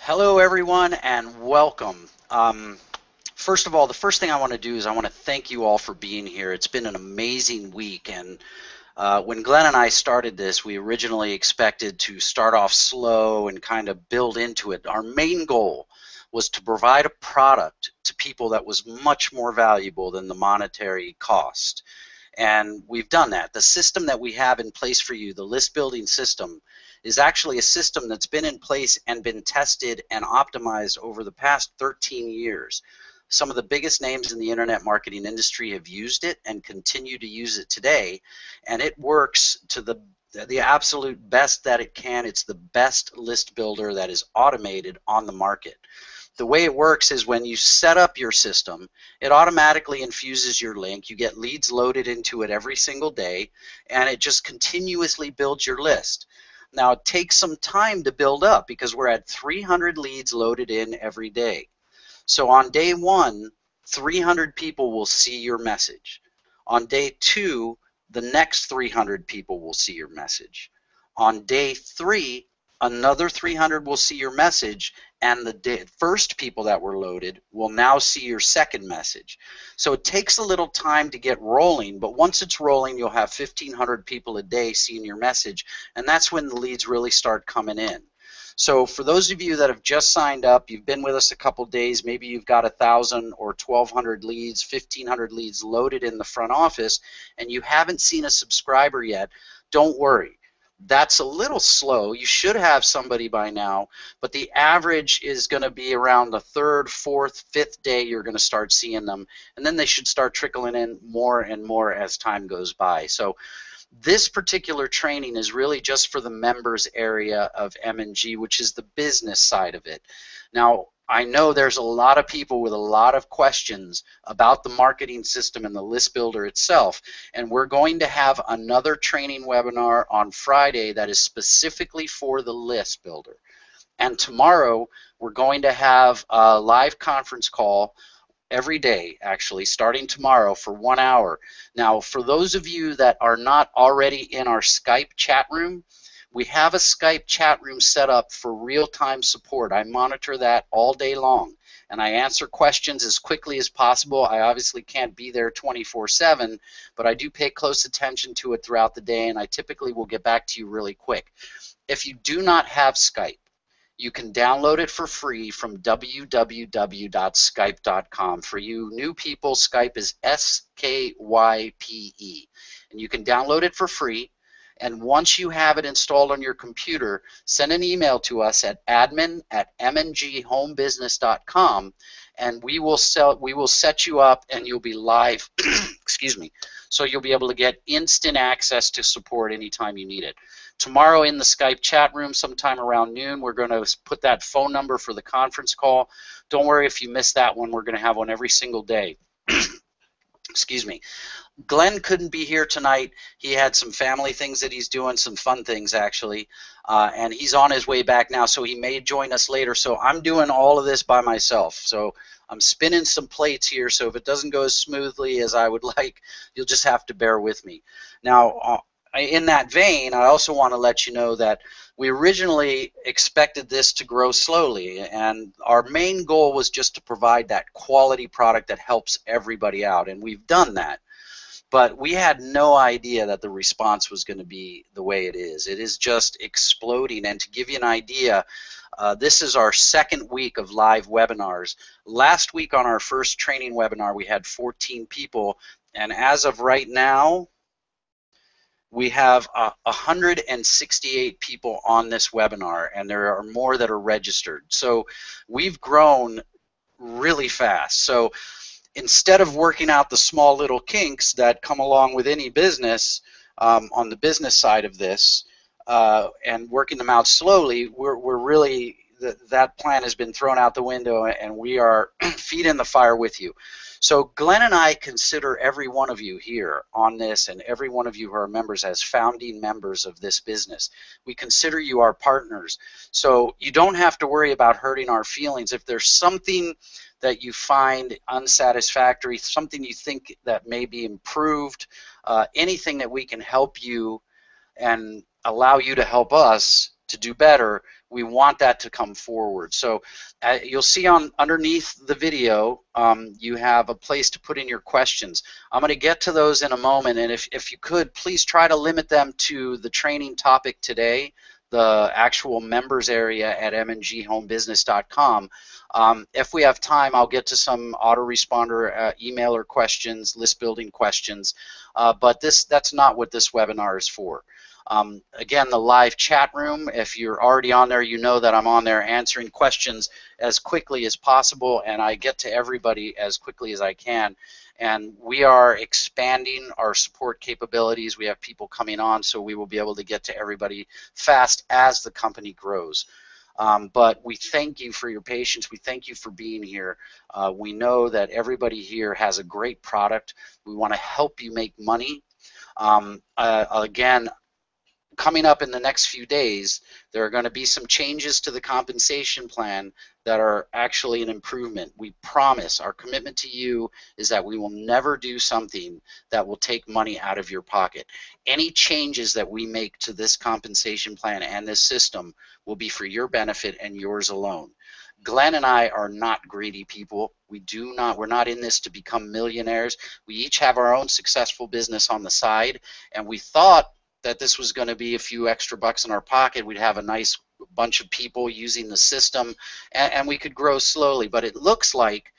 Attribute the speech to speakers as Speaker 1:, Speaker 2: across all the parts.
Speaker 1: Hello, everyone, and welcome. First of all, the first thing I want to do is I want to thank you all for being here. It's been an amazing week, and when Glenn and I started this, we originally expected to start off slow and kind of build into it. Our main goal was to provide a product to people that was much more valuable than the monetary cost. And we've done that. The system that we have in place for you, the list building system, is actually a system that's been in place and been tested and optimized over the past 13 years. Some of the biggest names in the internet marketing industry have used it and continue to use it today, and it works to the absolute best that it can. It's the best list builder that is automated on the market. The way it works is when you set up your system, it automatically infuses your link. You get leads loaded into it every single day, and it just continuously builds your list. Now, it takes some time to build up because we're at 300 leads loaded in every day. So on day one, 300 people will see your message. On day two, the next 300 people will see your message. On day three, another 300 will see your message, and the first people that were loaded will now see your second message. So it takes a little time to get rolling, but once it's rolling, you'll have 1,500 people a day seeing your message, and that's when the leads really start coming in. So for those of you that have just signed up, you've been with us a couple days, maybe you've got 1,000 or 1,200 leads, 1,500 leads loaded in the front office, and you haven't seen a subscriber yet, don't worry. That's a little slow. You should have somebody by now, but the average is going to be around the third, fourth, fifth day you're going to start seeing them, and then they should start trickling in more and more as time goes by. So this particular training is really just for the members area of M&G, which is the business side of it. Now, I know there's a lot of people with a lot of questions about the marketing system and the list builder itself, and we're going to have another training webinar on Friday that is specifically for the list builder. And tomorrow, we're going to have a live conference call every day, actually, starting tomorrow for 1 hour. Now, for those of you that are not already in our Skype chat room, we have a Skype chat room set up for real-time support. I monitor that all day long, and I answer questions as quickly as possible. I obviously can't be there 24/7, but I do pay close attention to it throughout the day, and I typically will get back to you really quick. If you do not have Skype, you can download it for free from www.skype.com. For you new people, Skype is SKYPE, and you can download it for free. And once you have it installed on your computer, send an email to us at admin@mnghomebusiness.com, and we will set you up, and you'll be live. Excuse me. So you'll be able to get instant access to support anytime you need it. Tomorrow in the Skype chat room, sometime around noon, we're going to put that phone number for the conference call. Don't worry if you miss that one. We're going to have one every single day. Excuse me. Glenn couldn't be here tonight. He had some family things that he's doing, some fun things actually, and he's on his way back now, so he may join us later. So I'm doing all of this by myself. So I'm spinning some plates here, so if it doesn't go as smoothly as I would like, you'll just have to bear with me. Now, in that vein, I also want to let you know that we originally expected this to grow slowly, and our main goal was just to provide that quality product that helps everybody out, and we've done that. But we had no idea that the response was going to be the way it is. It is just exploding. And to give you an idea, this is our second week of live webinars. Last week on our first training webinar, we had 14 people. And as of right now, we have 168 people on this webinar, and there are more that are registered. So we've grown really fast. So instead of working out the small little kinks that come along with any business on the business side of this and working them out slowly, we're really, that plan has been thrown out the window, and we are feet in the fire with you. So Glenn and I consider every one of you here on this, and every one of you who are members, as founding members of this business. We consider you our partners. So you don't have to worry about hurting our feelings. If there's something that you find unsatisfactory, something you think that may be improved, anything that we can help you and allow you to help us, to do better, we want that to come forward. So you'll see on underneath the video, you have a place to put in your questions. I'm going to get to those in a moment, and if you could, please try to limit them to the training topic today, the actual members area at mnghomebusiness.com. If we have time, I'll get to some autoresponder emailer questions, list building questions, but that's not what this webinar is for. Again, the live chat room, if you're already on there, you know that I'm on there answering questions as quickly as possible, and I get to everybody as quickly as I can. And we are expanding our support capabilities. We have people coming on, so we will be able to get to everybody fast as the company grows. But we thank you for your patience. We thank you for being here. We know that everybody here has a great product. We want to help you make money. Again, coming up in the next few days, there are going to be some changes to the compensation plan that are actually an improvement. We promise, our commitment to you is that we will never do something that will take money out of your pocket. Any changes that we make to this compensation plan and this system will be for your benefit and yours alone. Glenn and I are not greedy people. We're not in this to become millionaires. We each have our own successful business on the side, and we thought that this was going to be a few extra bucks in our pocket. We'd have a nice bunch of people using the system, and we could grow slowly, but it looks like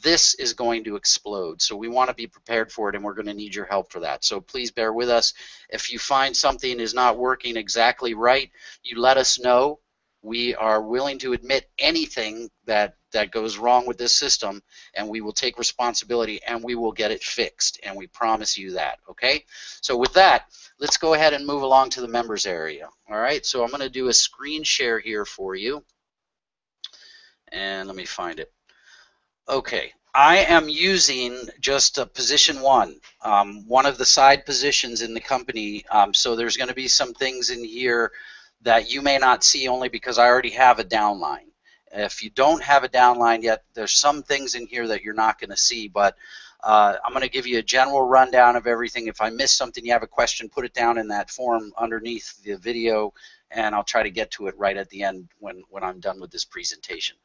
Speaker 1: this is going to explode. So we want to be prepared for it, and we're going to need your help for that. So please bear with us. If you find something is not working exactly right, you let us know. We are willing to admit anything that goes wrong with this system, and we will take responsibility and we will get it fixed, and we promise you that, okay? So with that, let's go ahead and move along to the members area. All right, so I'm going to do a screen share here for you, and let me find it. Okay, I am using just position one of the side positions in the company, so there's going to be some things in here that you may not see only because I already have a downline. If you don't have a downline yet, there's some things in here that you're not going to see, but I'm going to give you a general rundown of everything. If I miss something, you have a question, put it down in that form underneath the video, and I'll try to get to it right at the end when I'm done with this presentation.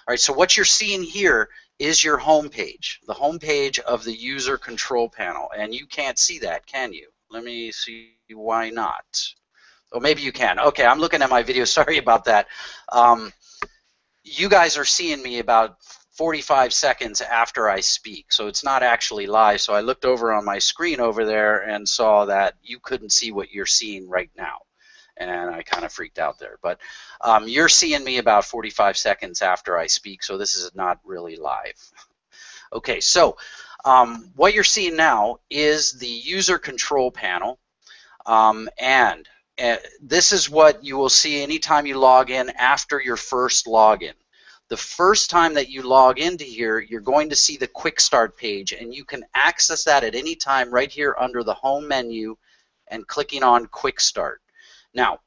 Speaker 1: All right, so what you're seeing here is your home page, the home page of the user control panel, and you can't see that, can you? Let me see why not. Oh, maybe you can. Okay, I'm looking at my video. Sorry about that. You guys are seeing me about 45 seconds after I speak, so it's not actually live. So I looked over on my screen over there and saw that you couldn't see what you're seeing right now, and I kind of freaked out there. But you're seeing me about 45 seconds after I speak, so this is not really live. Okay, so what you're seeing now is the user control panel, and this is what you will see anytime you log in after your first login. The first time that you log into here, you're going to see the Quick Start page, and you can access that at any time right here under the Home menu and clicking on Quick Start. Now,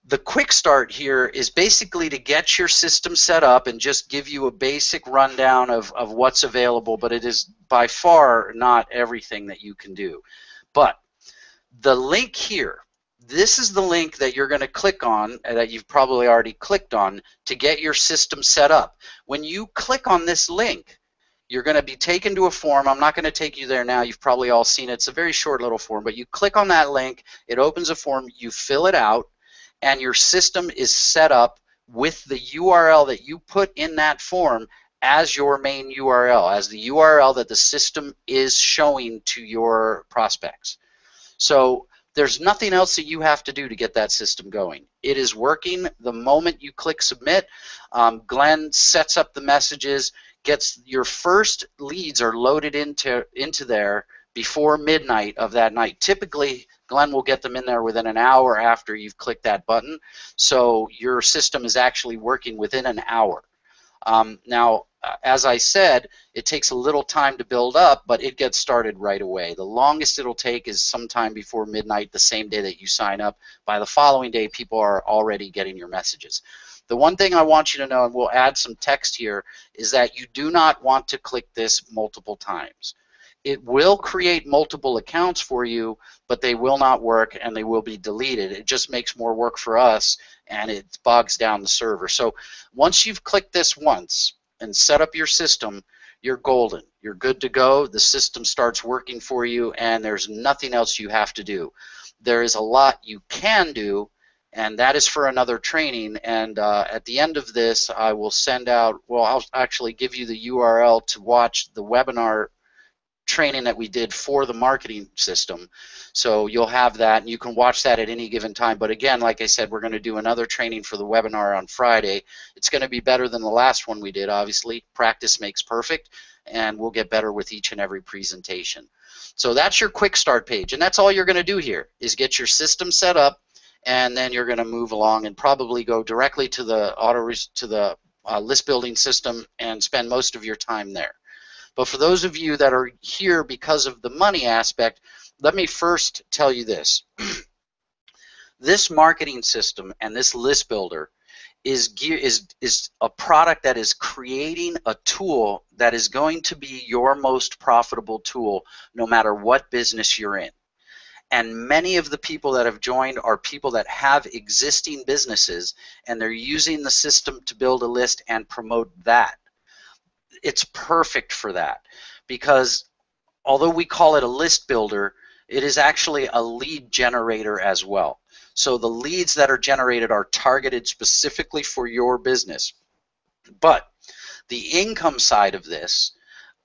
Speaker 1: the Quick Start here is basically to get your system set up and just give you a basic rundown of what's available, but it is by far not everything that you can do. But the link here, this is the link that you're going to click on, that you've probably already clicked on, to get your system set up. When you click on this link, you're going to be taken to a form. I'm not going to take you there now. You've probably all seen it. It's a very short little form, but you click on that link, it opens a form, you fill it out, and your system is set up with the URL that you put in that form as your main URL, as the URL that the system is showing to your prospects. So there's nothing else that you have to do to get that system going. It is working the moment you click submit. Glenn sets up the messages, gets your first leads are loaded into there before midnight of that night. Typically, Glenn will get them in there within an hour after you've clicked that button. So your system is actually working within an hour. Now, as I said, it takes a little time to build up, but it gets started right away. The longest it'll take is sometime before midnight, the same day that you sign up. By the following day, people are already getting your messages. The one thing I want you to know, and we'll add some text here, is that you do not want to click this multiple times. It will create multiple accounts for you, but they will not work and they will be deleted. It just makes more work for us and it bogs down the server. So once you've clicked this once and set up your system, you're golden. You're good to go. The system starts working for you and there's nothing else you have to do. There is a lot you can do, and that is for another training. And at the end of this, I will send out, well, I'll actually give you the URL to watch the webinar training that we did for the marketing system. So you'll have that, and you can watch that at any given time. But again, like I said, we're going to do another training for the webinar on Friday. It's going to be better than the last one we did, obviously. Practice makes perfect, and we'll get better with each and every presentation. So that's your quick start page, and that's all you're going to do here is get your system set up, and then you're going to move along and probably go directly to the list building system and spend most of your time there. But for those of you that are here because of the money aspect, let me first tell you this. This marketing system and this list builder is a product that is creating a tool that is going to be your most profitable tool no matter what business you're in. And many of the people that have joined are people that have existing businesses and they're using the system to build a list and promote that. It's perfect for that because although we call it a list builder, it is actually a lead generator as well. So the leads that are generated are targeted specifically for your business. But the income side of this,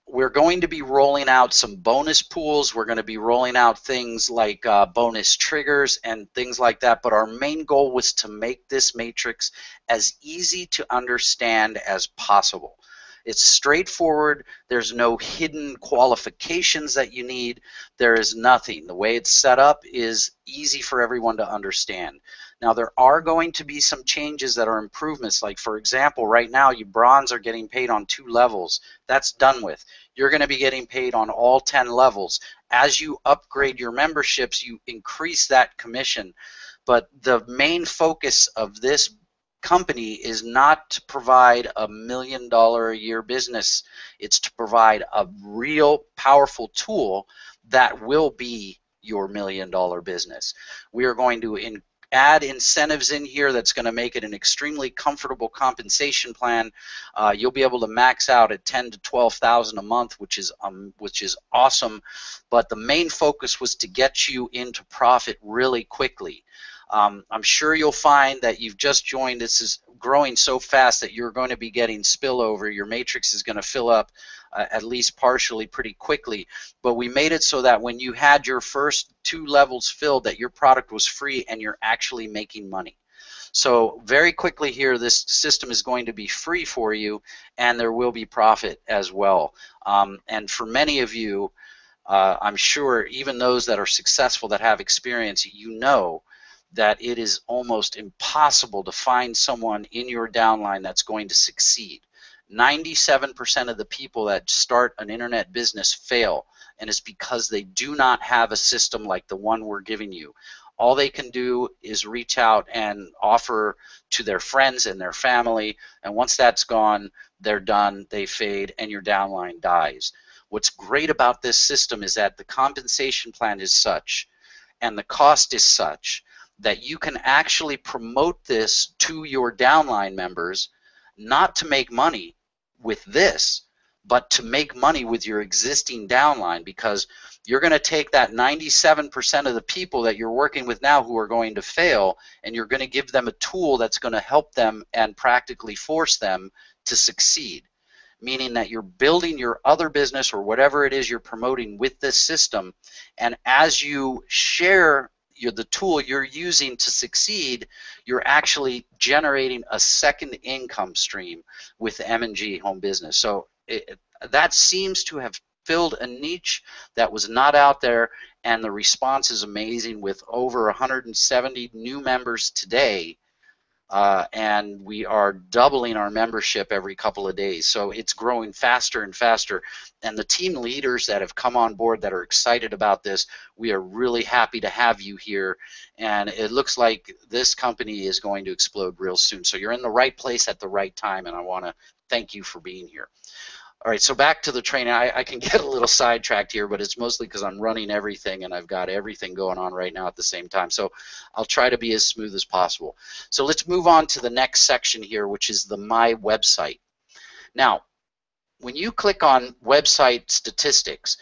Speaker 1: we're going to be rolling out some bonus pools. We're going to be rolling out things like bonus triggers and things like that. But our main goal was to make this matrix as easy to understand as possible. It's straightforward. There's no hidden qualifications that you need. There is nothing. The way it's set up is easy for everyone to understand. Now, there are going to be some changes that are improvements. Like, for example, right now, you bronze are getting paid on 2 levels. That's done with. You're going to be getting paid on all 10 levels. As you upgrade your memberships, you increase that commission. But the main focus of this company is not to provide a $1 million a year business. It's to provide a real powerful tool that will be your $1 million business. We are going to add incentives in here that's going to make it an extremely comfortable compensation plan. You'll be able to max out at $10,000 to $12,000 a month, which is awesome. But the main focus was to get you into profit really quickly. I'm sure you'll find that you've just joined. This is growing so fast that you're going to be getting spillover. Your matrix is going to fill up at least partially pretty quickly. But we made it so that when you had your first 2 levels filled, that your product was free and you're actually making money. So very quickly here, this system is going to be free for you, and there will be profit as well. And for many of you, I'm sure even those that are successful, that have experience, you know that it is almost impossible to find someone in your downline that's going to succeed. 97% of the people that start an internet business fail, and it's because they do not have a system like the one we're giving you. All they can do is reach out and offer to their friends and their family, and once that's gone, they're done, they fade, and your downline dies. What's great about this system is that the compensation plan is such, and the cost is such, that you can actually promote this to your downline members, not to make money with this, but to make money with your existing downline, because you're going to take that 97% of the people that you're working with now who are going to fail, and you're going to give them a tool that's going to help them and practically force them to succeed, meaning that you're building your other business or whatever it is you're promoting with this system, and as you share the tool you're using to succeed, you're actually generating a second income stream with M&G Home Business. So that seems to have filled a niche that was not out there, and the response is amazing with over 170 new members today. And we are doubling our membership every couple of days. So it's growing faster and faster. And the team leaders that have come on board that are excited about this, we are really happy to have you here. And it looks like this company is going to explode real soon. So you're in the right place at the right time, and I want to thank you for being here. All right, so back to the training. I can get a little sidetracked here, but it's mostly because I'm running everything and I've got everything going on right now at the same time. So I'll try to be as smooth as possible. So let's move on to the next section here, which is the My Website. Now, when you click on website statistics,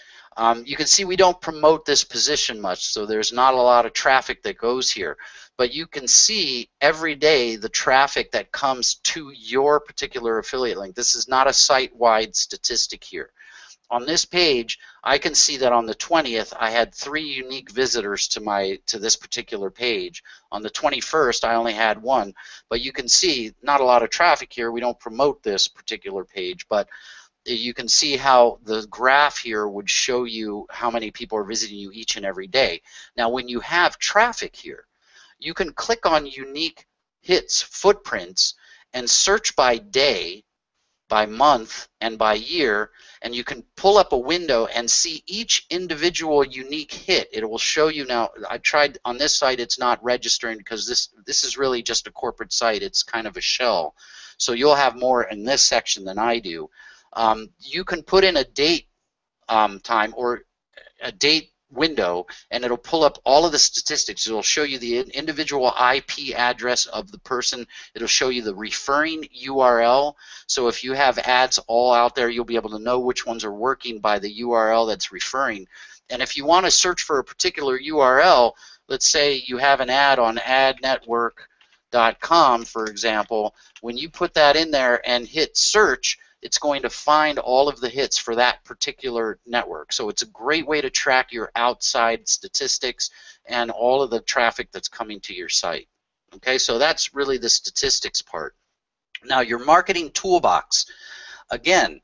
Speaker 1: you can see we don't promote this position much, so there's not a lot of traffic that goes here. But you can see every day the traffic that comes to your particular affiliate link. This is not a site-wide statistic here. On this page, I can see that on the 20th, I had 3 unique visitors to this particular page. On the 21st, I only had 1. But you can see not a lot of traffic here. We don't promote this particular page, but you can see how the graph here would show you how many people are visiting you each and every day. Now, when you have traffic here, you can click on unique hits, footprints, and search by day, by month, and by year, and you can pull up a window and see each individual unique hit. It will show you. Now, I tried on this site, it's not registering because this is really just a corporate site. It's kind of a shell. So you'll have more in this section than I do. You can put in a date time or a date window, and it'll pull up all of the statistics. It'll show you the individual IP address of the person. It'll show you the referring URL. So if you have ads all out there, you'll be able to know which ones are working by the URL that's referring. And if you want to search for a particular URL, let's say you have an ad on adnetwork.com, for example, when you put that in there and hit search, it's going to find all of the hits for that particular network. So it's a great way to track your outside statistics and all of the traffic that's coming to your site. Okay, so that's really the statistics part. Now, your marketing toolbox. Again,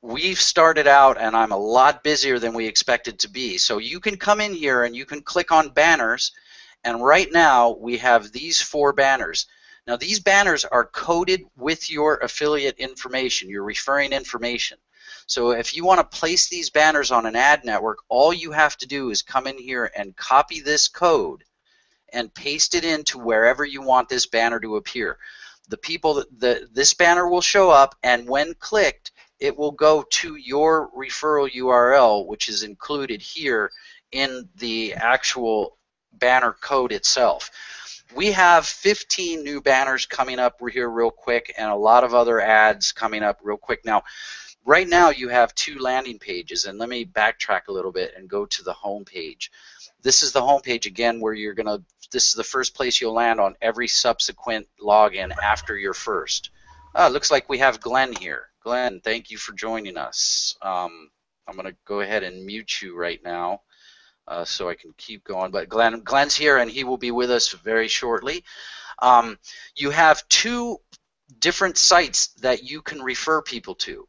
Speaker 1: we've started out and I'm a lot busier than we expected to be. So you can come in here and you can click on banners, and right now we have these 4 banners. Now, these banners are coded with your affiliate information, your referring information. So if you want to place these banners on an ad network, all you have to do is come in here and copy this code and paste it into wherever you want this banner to appear. The people this banner will show up, and when clicked, it will go to your referral URL, which is included here in the actual banner code itself. We have 15 new banners coming up here real quick, and a lot of other ads coming up real quick. Now, right now you have 2 landing pages, and let me backtrack a little bit and go to the home page. This is the home page again, where you're gonna. This is the first place you'll land on every subsequent login after your first. It looks like we have Glenn here. Glenn, thank you for joining us. I'm gonna go ahead and mute you right now. So I can keep going, but Glenn's here and he will be with us very shortly. You have 2 different sites that you can refer people to.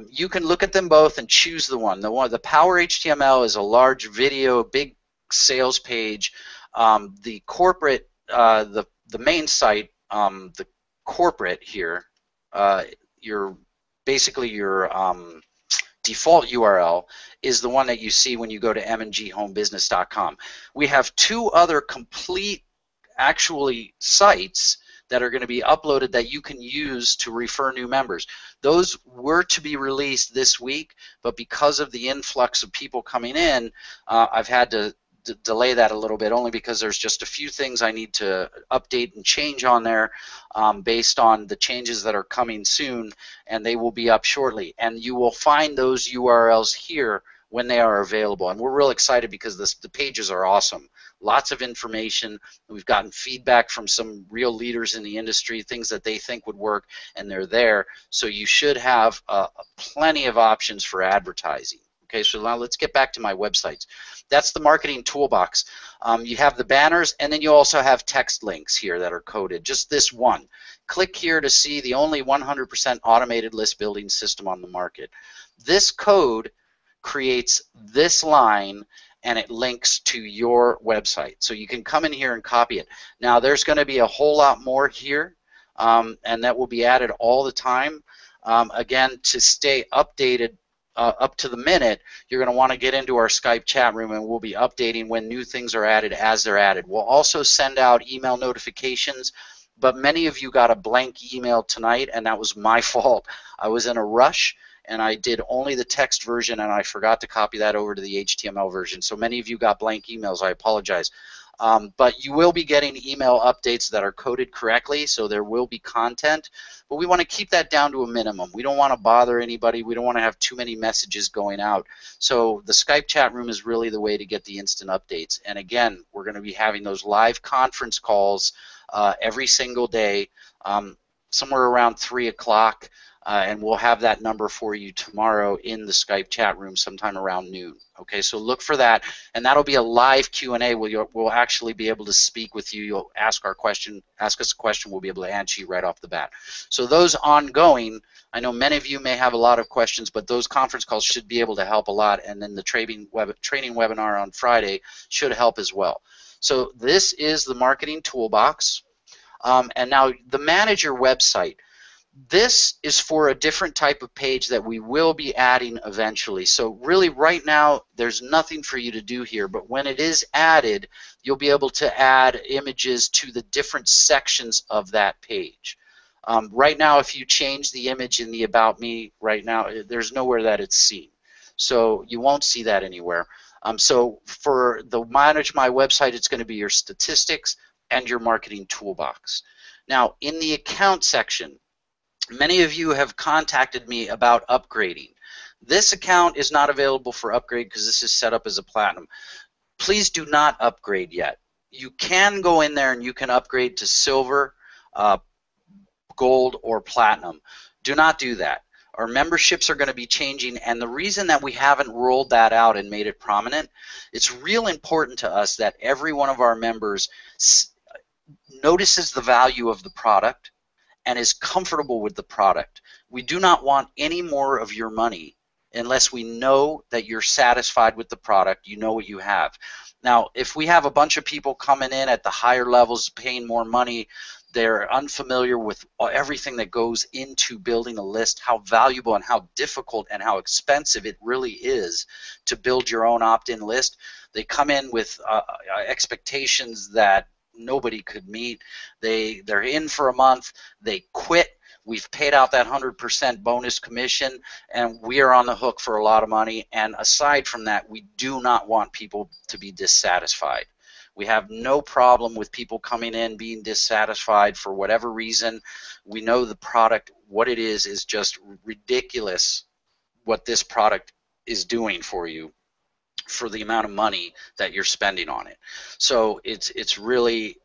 Speaker 1: You can look at them both and choose the one. The Power HTML is a large video, big sales page. The corporate, the main site, the corporate here, basically your default URL is the one that you see when you go to mnghomebusiness.com. We have 2 other complete actually sites that are going to be uploaded that you can use to refer new members. Those were to be released this week, but because of the influx of people coming in, I've had to delay that a little bit, only because there's just a few things I need to update and change on there based on the changes that are coming soon, and they will be up shortly. And you will find those URLs here when they are available. And we're real excited because the pages are awesome. Lots of information. We've gotten feedback from some real leaders in the industry, things that they think would work, and they're there. So you should have plenty of options for advertising. Okay, so now let's get back to my websites. That's the marketing toolbox. You have the banners, and then you also have text links here that are coded, just this one. Click here to see the only 100% automated list building system on the market. This code creates this line, and it links to your website. So you can come in here and copy it. Now, there's going to be a whole lot more here, and that will be added all the time. Again, to stay updated, up to the minute, you're going to want to get into our Skype chat room, and we'll be updating when new things are added as they're added. We'll also send out email notifications but many of you got a blank email tonight, and that was my fault. I was in a rush, and I did only the text version, and I forgot to copy that over to the HTML version. So many of you got blank emails. I apologize. But you will be getting email updates that are coded correctly, so there will be content. But we want to keep that down to a minimum. We don't want to bother anybody. We don't want to have too many messages going out. So the Skype chat room is really the way to get the instant updates. And again, we're going to be having those live conference calls every single day, somewhere around 3 o'clock. And we'll have that number for you tomorrow in the Skype chat room sometime around noon. Okay, so look for that, and that'll be a live Q&A where we'll actually be able to speak with you. You'll ask us a question, we'll be able to answer you right off the bat. So those ongoing, I know many of you may have a lot of questions, but those conference calls should be able to help a lot, and then the training webinar on Friday should help as well. So this is the marketing toolbox, and now the manager website. This is for a different type of page that we will be adding eventually. So really right now there's nothing for you to do here, but when it is added, you'll be able to add images to the different sections of that page. Right now, if you change the image in the About Me right now, there's nowhere that it's seen. So you won't see that anywhere. So for the Manage My Website, it's going to be your statistics and your marketing toolbox. Now in the account section, many of you have contacted me about upgrading. This account is not available for upgrade because this is set up as a platinum. Please do not upgrade yet. You can go in there and you can upgrade to silver, gold, or platinum. Do not do that. Our memberships are going to be changing, and the reason that we haven't rolled that out and made it prominent, it's real important to us that every one of our members notices the value of the product and is comfortable with the product. We do not want any more of your money unless we know that you're satisfied with the product, you know what you have. Now, if we have a bunch of people coming in at the higher levels paying more money, they're unfamiliar with everything that goes into building a list, how valuable and how difficult and how expensive it really is to build your own opt-in list. They come in with expectations that nobody could meet. They're in for a month, they quit. We've paid out that 100% bonus commission, and we are on the hook for a lot of money. And aside from that, we do not want people to be dissatisfied. We have no problem with people coming in being dissatisfied for whatever reason. We know the product, what it is just ridiculous what this product is doing for you, for the amount of money that you're spending on it. So it's really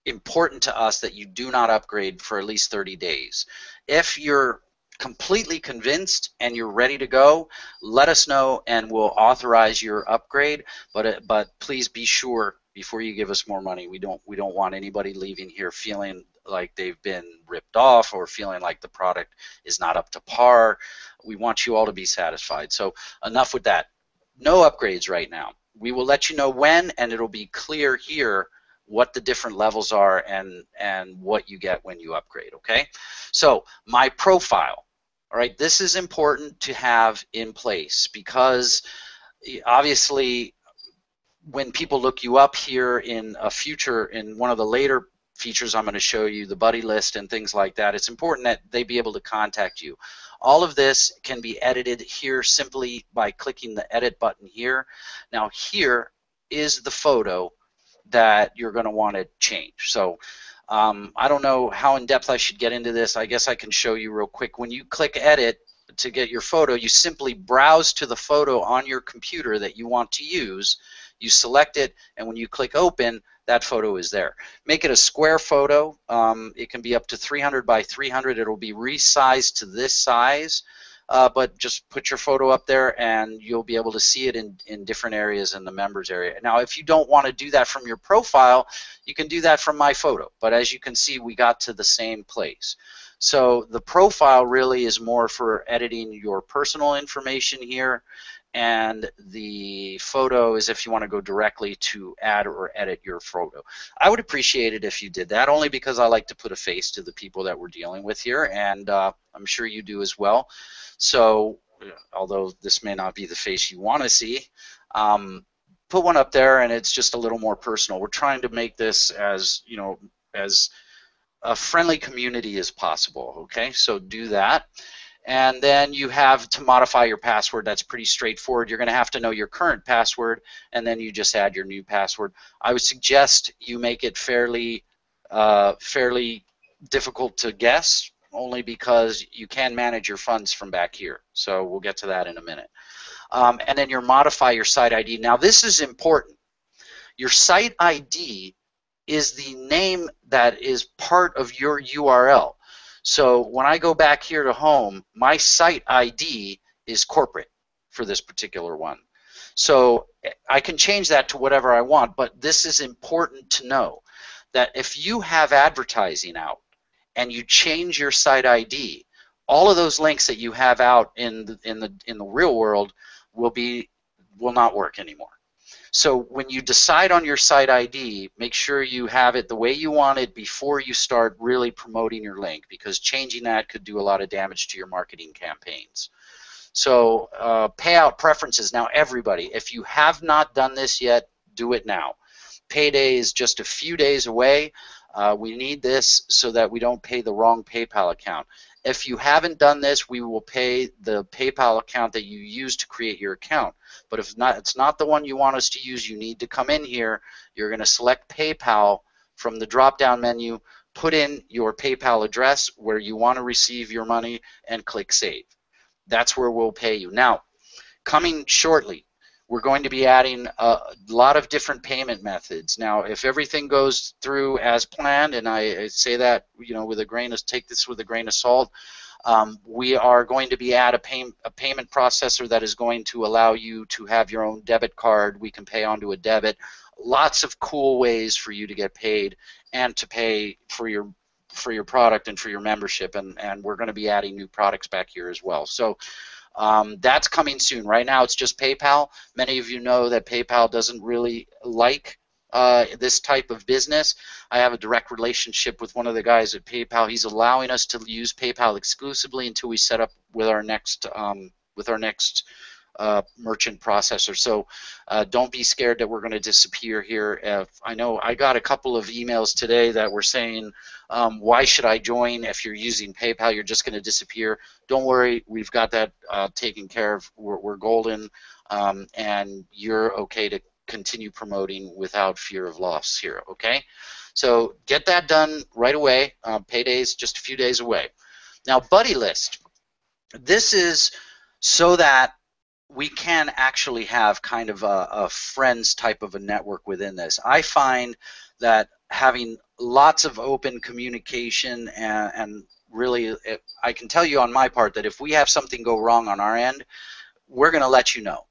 Speaker 1: important to us that you do not upgrade for at least 30 days. If you're completely convinced and you're ready to go, let us know and we'll authorize your upgrade, but please be sure before you give us more money. We don't want anybody leaving here feeling like they've been ripped off or feeling like the product is not up to par. We want you all to be satisfied. So enough with that. No upgrades right now. We will let you know when, and it'll be clear here what the different levels are and what you get when you upgrade, okay? So my profile, all right, this is important to have in place because obviously when people look you up here in a future, in one of the later features I'm going to show you, the buddy list and things like that, it's important that they be able to contact you. All of this can be edited here simply by clicking the edit button here. Now here is the photo that you're going to want to change. So I don't know how in depth I should get into this. I guess I can show you real quick. When you click edit to get your photo, you simply browse to the photo on your computer that you want to use. You select it, and when you click open, that photo is there. Make it a square photo. It can be up to 300 by 300. It'll be resized to this size, but just put your photo up there and you'll be able to see it in different areas in the members area. Now, if you don't want to do that from your profile, you can do that from my photo. But as you can see, we got to the same place. So the profile really is more for editing your personal information here, and the photo is if you want to go directly to add or edit your photo. I would appreciate it if you did that, only because I like to put a face to the people that we're dealing with here, and I'm sure you do as well. So although this may not be the face you want to see, put one up there and it's just a little more personal. We're trying to make this as, you know, as a friendly community as possible. Okay, so do that. And then you have to modify your password. That's pretty straightforward. You're going to have to know your current password, and then you just add your new password. I would suggest you make it fairly difficult to guess, only because you can manage your funds from back here. So we'll get to that in a minute. And then you modify your site ID. Now this is important. Your site ID is the name that is part of your URL. So when I go back here to home, my site ID is corporate for this particular one. So I can change that to whatever I want, but this is important to know, that if you have advertising out and you change your site ID, all of those links that you have out in the real world will not work anymore. So when you decide on your site ID, make sure you have it the way you want it before you start really promoting your link, because changing that could do a lot of damage to your marketing campaigns. So payout preferences. Now everybody, if you have not done this yet, do it now. Payday is just a few days away. We need this so that we don't pay the wrong PayPal account. If you haven't done this, we will pay the PayPal account that you used to create your account. But if not, it's not the one you want us to use, you need to come in here. You're going to select PayPal from the drop-down menu, put in your PayPal address where you want to receive your money, and click Save. That's where we'll pay you. Now, coming shortly, we're going to be adding a lot of different payment methods. Now, if everything goes through as planned, and I say that, you know, with a grain of, take this with a grain of salt, we are going to be add a payment processor that is going to allow you to have your own debit card. We can pay onto a debit. Lots of cool ways for you to get paid and to pay for your product and for your membership, and we're going to be adding new products back here as well. So that's coming soon. Right now it's just PayPal. Many of you know that PayPal doesn't really like this type of business. I have a direct relationship with one of the guys at PayPal. He's allowing us to use PayPal exclusively until we set up with our next merchant processor. So don't be scared that we're going to disappear here. I know I got a couple of emails today that were saying, why should I join? If you're using PayPal, you're just going to disappear. Don't worry, we've got that taken care of. We're golden, and you're okay to continue promoting without fear of loss here, okay? So get that done right away. Payday's just a few days away. Now, Buddy List. This is so that we can actually have kind of a friends type of a network within this. I find that having lots of open communication and really, I can tell you on my part that if we have something go wrong on our end, we're going to let you know.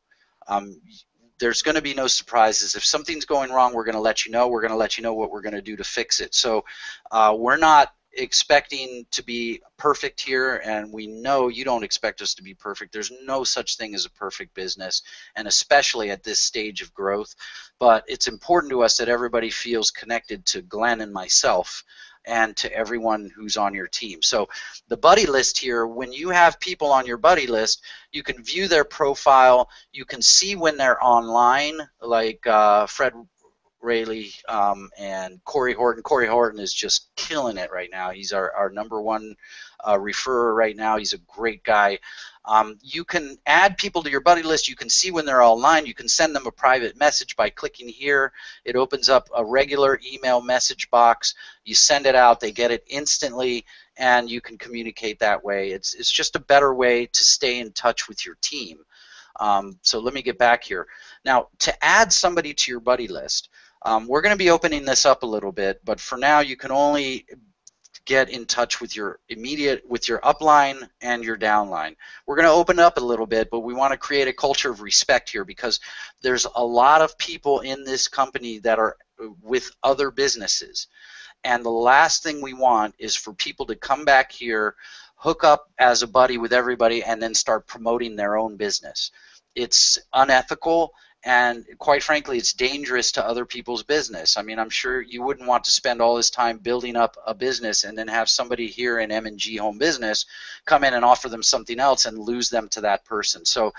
Speaker 1: There's going to be no surprises. If something's going wrong, we're going to let you know. We're going to let you know what we're going to do to fix it. So we're not expecting to be perfect here, and we know you don't expect us to be perfect. There's no such thing as a perfect business, and especially at this stage of growth. But it's important to us that everybody feels connected to Glenn and myself and to everyone who's on your team. So the buddy list here, when you have people on your buddy list, you can view their profile, you can see when they're online, like Fred Rayleigh and Corey Horton. Corey Horton is just killing it right now. He's our #1 referrer right now. He's a great guy. You can add people to your buddy list. You can see when they're online. You can send them a private message by clicking here. It opens up a regular email message box. You send it out. They get it instantly, and you can communicate that way. It's just a better way to stay in touch with your team. So let me get back here. Now, to add somebody to your buddy list, we're going to be opening this up a little bit, but for now you can only get in touch with your upline and your downline. We're going to open it up a little bit, but we want to create a culture of respect here, because there's a lot of people in this company that are with other businesses, and the last thing we want is for people to come back here, hook up as a buddy with everybody, and then start promoting their own business. It's unethical, and quite frankly, it's dangerous to other people's business. I mean, I'm sure you wouldn't want to spend all this time building up a business and then have somebody here in M&G Home Business come in and offer them something else and lose them to that person. So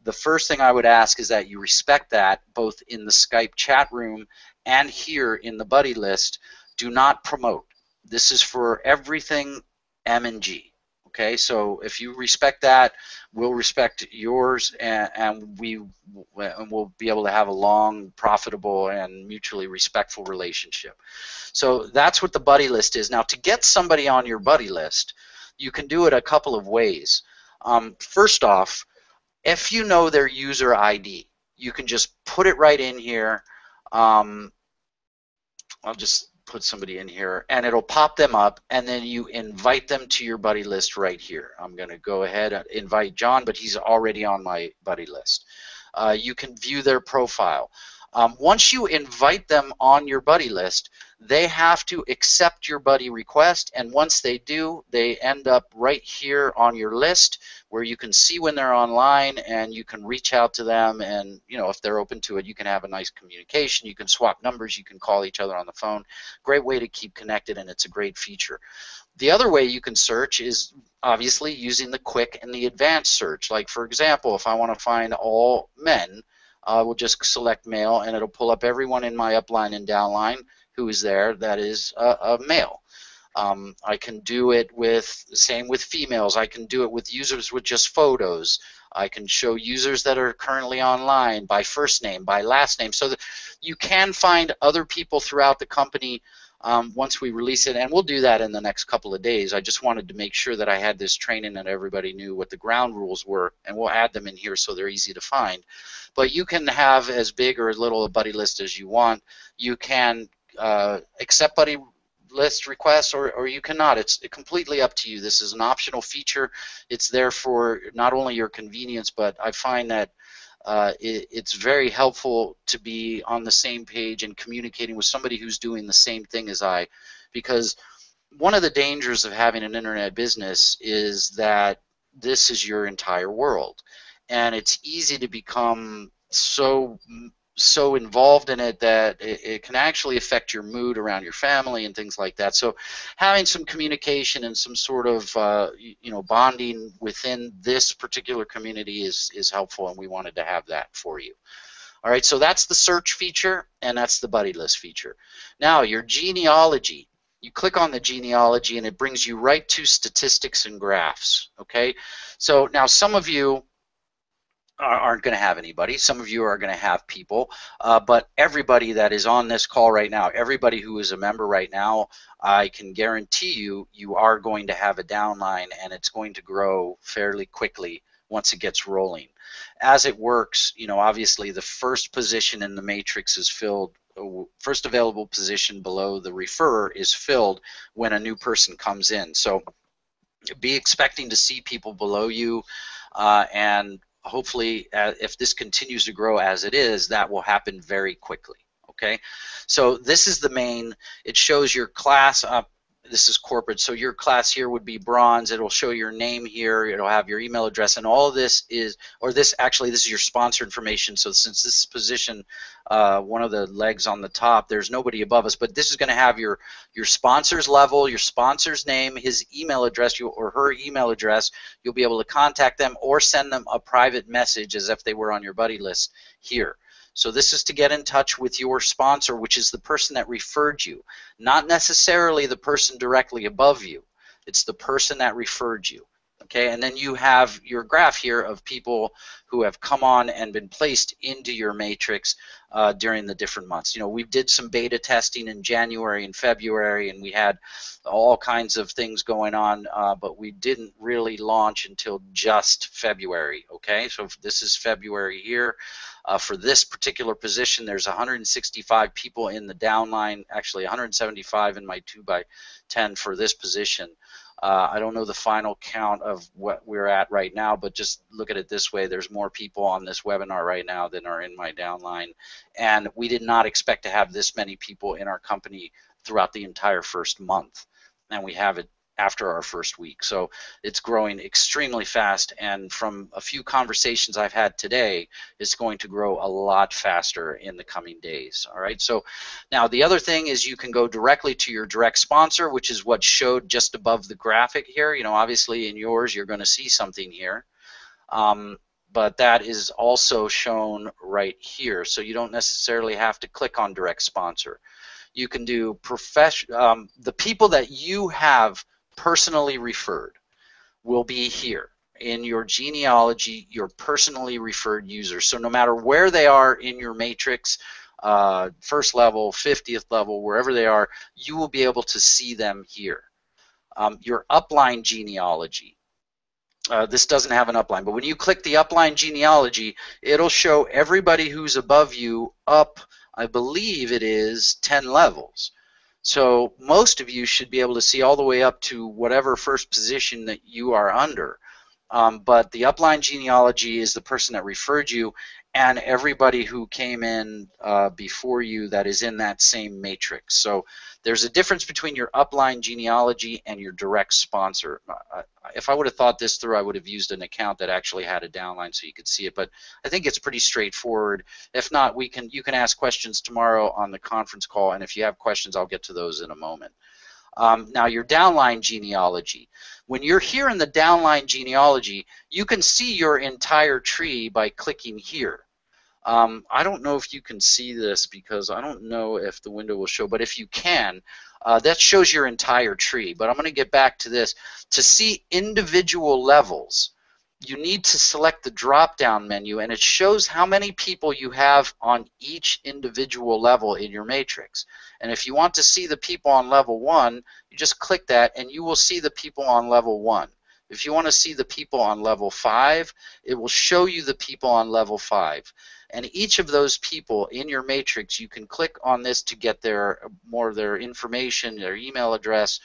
Speaker 1: the first thing I would ask is that you respect that, both in the Skype chat room and here in the buddy list. Do not promote. This is for everything M&G. Okay, so if you respect that, we'll respect yours, and we'll be able to have a long, profitable, and mutually respectful relationship. So that's what the buddy list is. Now, to get somebody on your buddy list, you can do it a couple of ways. First off, if you know their user ID, you can just put it right in here. I'll just put somebody in here, and it'll pop them up, and then you invite them to your buddy list right here. I'm going to go ahead and invite John, but he's already on my buddy list. You can view their profile. Once you invite them on your buddy list, they have to accept your buddy request, and once they do, they end up right here on your list where you can see when they're online, and you can reach out to them, and if they're open to it, you can have a nice communication. You can swap numbers, you can call each other on the phone. Great way to keep connected, and it's a great feature. The other way you can search is obviously using the quick and the advanced search. Like, for example, if I want to find all men, we'll just select male, and it'll pull up everyone in my upline and downline who is there that is a male. I can do it same with females. I can do it with users with just photos. I can show users that are currently online by first name, by last name, so that you can find other people throughout the company once we release it, and we'll do that in the next couple of days. I just wanted to make sure that I had this training and everybody knew what the ground rules were, and we'll add them in here so they're easy to find. But you can have as big or as little a buddy list as you want. You can accept buddy list requests, or you cannot. It's completely up to you. This is an optional feature. It's there for not only your convenience, but I find that it's very helpful to be on the same page and communicating with somebody who's doing the same thing as I, because one of the dangers of having an internet business is that this is your entire world, and it's easy to become so involved in it that it can actually affect your mood around your family and things like that. So having some communication and some sort of bonding within this particular community is helpful, and we wanted to have that for you. All right, so that's the search feature, and that's the buddy list feature. Now, your genealogy. You click on the genealogy, and it brings you right to statistics and graphs. Okay, so now some of you aren't going to have anybody. Some of you are going to have people, but everybody that is on this call right now, everybody who is a member right now, I can guarantee you are going to have a downline, and it's going to grow fairly quickly once it gets rolling. As it works, obviously the first position in the matrix is filled. First available position below the referrer is filled when a new person comes in. So be expecting to see people below you, and hopefully, if this continues to grow as it is, that will happen very quickly. Okay, so this is the main. It shows your class. This is corporate, so your class here would be bronze. It'll show your name here. It'll have your email address, and all of this is, this is your sponsor information. So since this is position, one of the legs on the top, there's nobody above us, but this is going to have your sponsor's level, your sponsor's name, his email address, or her email address. You'll be able to contact them or send them a private message as if they were on your buddy list here. So this is to get in touch with your sponsor, which is the person that referred you, not necessarily the person directly above you. It's the person that referred you. Okay, and then you have your graph here of people who have come on and been placed into your matrix during the different months. We did some beta testing in January and February, and we had all kinds of things going on, but we didn't really launch until just February. Okay, so this is February here. For this particular position, there's 165 people in the downline, actually 175 in my 2x10 for this position. I don't know the final count of what we're at right now, but just look at it this way. There's more people on this webinar right now than are in my downline. And we did not expect to have this many people in our company throughout the entire first month. And we have it after our first week. So it's growing extremely fast, and from a few conversations I've had today, it's going to grow a lot faster in the coming days. All right, so now the other thing is you can go directly to your direct sponsor, which is what showed just above the graphic here. Obviously in yours you're going to see something here, but that is also shown right here, so you don't necessarily have to click on direct sponsor. You can do the people that you have personally referred will be here in your genealogy, your personally referred users. So no matter where they are in your matrix, first level, 50th level, wherever they are, you will be able to see them here. Your upline genealogy. This doesn't have an upline, but when you click the upline genealogy, it'll show everybody who's above you up, I believe it is 10 levels. So most of you should be able to see all the way up to whatever first position that you are under. But the upline genealogy is the person that referred you and everybody who came in before you that is in that same matrix. So there's a difference between your upline genealogy and your direct sponsor. If I would have thought this through, I would have used an account that actually had a downline so you could see it. But I think it's pretty straightforward. If not, you can ask questions tomorrow on the conference call, and if you have questions, I'll get to those in a moment. Now your downline genealogy. When you're here in the downline genealogy, you can see your entire tree by clicking here. I don't know if you can see this because I don't know if the window will show, but if you can, that shows your entire tree. But I'm going to get back to this. To see individual levels, you need to select the drop-down menu, and it shows how many people you have on each individual level in your matrix. And if you want to see the people on level 1, you just click that, and you will see the people on level 1. If you want to see the people on level 5, it will show you the people on level 5. And each of those people in your matrix, you can click on this to get more of their information, their email address,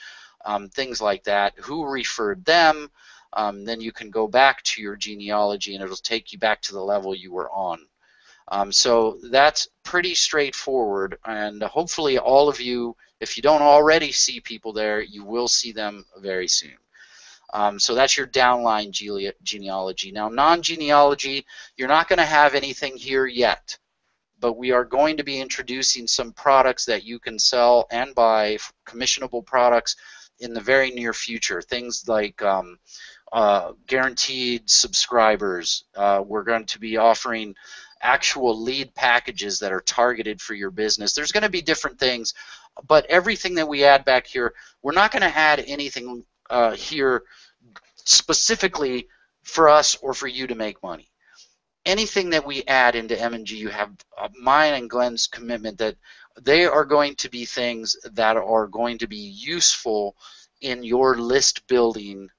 Speaker 1: things like that, who referred them. Then you can go back to your genealogy and it'll take you back to the level you were on. So that's pretty straightforward, and hopefully all of you, if you don't already see people there, you will see them very soon. So that's your downline genealogy. Now non-genealogy, you're not going to have anything here yet, but we are going to be introducing some products that you can sell and buy, commissionable products, in the very near future. Things like guaranteed subscribers. We're going to be offering actual lead packages that are targeted for your business. There's going to be different things, but everything that we add back here, we're not going to add anything here specifically for us or for you to make money. Anything that we add into M&G, you have mine and Glenn's commitment that they are going to be things that are going to be useful in your list building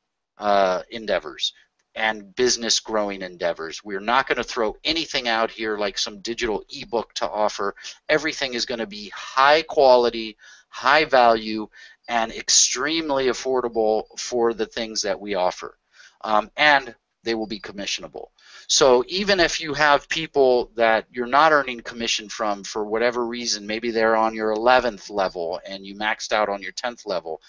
Speaker 1: endeavors and business growing endeavors. We're not going to throw anything out here like some digital ebook to offer. Everything is going to be high quality, high value, and extremely affordable for the things that we offer. And they will be commissionable. So even if you have people that you're not earning commission from for whatever reason, maybe they're on your 11th level and you maxed out on your 10th level,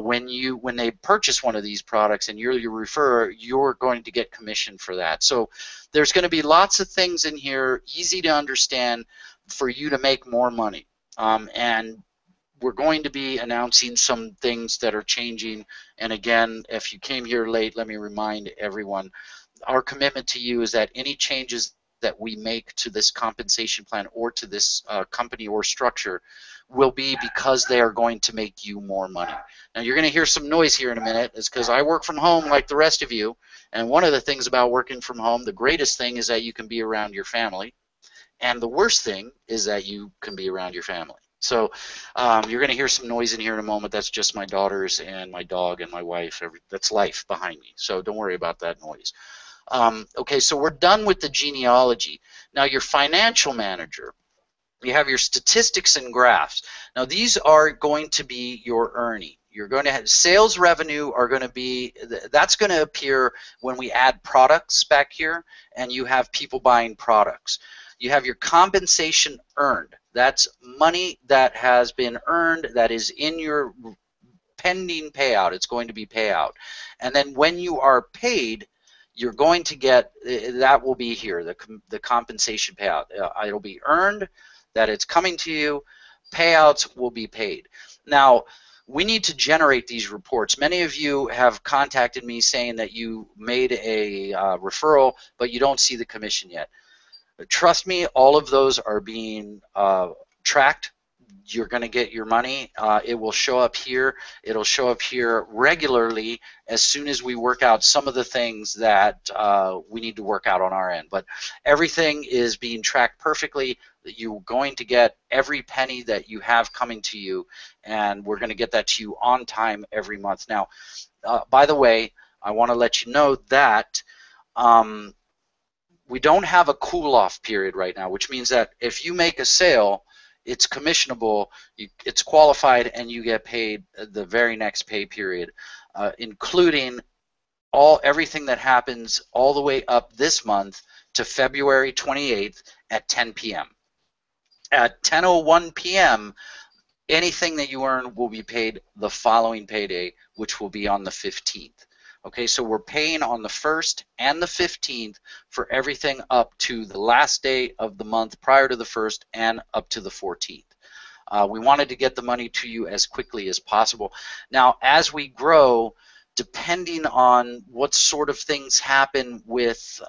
Speaker 1: when they purchase one of these products and you're your referrer, you're going to get commission for that. So there's going to be lots of things in here, easy to understand, for you to make more money. And we're going to be announcing some things that are changing. And again, if you came here late, let me remind everyone, our commitment to you is that any changes that we make to this compensation plan or to this company or structure will be because they are going to make you more money. Now you're going to hear some noise here in a minute. It's because I work from home like the rest of you, and one of the things about working from home, the greatest thing is that you can be around your family, and the worst thing is that you can be around your family. So you're going to hear some noise in here in a moment. That's just my daughters and my dog and my wife. That's life behind me, so don't worry about that noise. Okay, so we're done with the genealogy. Now your financial manager, you have your statistics and graphs. Now these are going to be your earning. You're going to have sales revenue are going to be, that's going to appear when we add products back here and you have people buying products. You have your compensation earned. That's money that has been earned that is in your pending payout. It's going to be payout. And then when you are paid, you're going to get, that will be here, the compensation payout. It'll be earned, that it's coming to you. Payouts will be paid. Now, we need to generate these reports. Many of you have contacted me saying that you made a referral, but you don't see the commission yet. Trust me, all of those are being tracked you're going to get your money. It will show up here. It'll show up here regularly as soon as we work out some of the things that we need to work out on our end. But everything is being tracked perfectly. You're going to get every penny that you have coming to you, and we're going to get that to you on time every month. Now, by the way, I want to let you know that we don't have a cool-off period right now, which means that if you make a sale, it's commissionable, it's qualified, and you get paid the very next pay period, including everything that happens all the way up this month to February 28th at 10 p.m. At 10:01 p.m., anything that you earn will be paid the following payday, which will be on the 15th. Okay, so we're paying on the 1st and the 15th for everything up to the last day of the month prior to the 1st and up to the 14th. We wanted to get the money to you as quickly as possible. Now, as we grow, depending on what sort of things happen with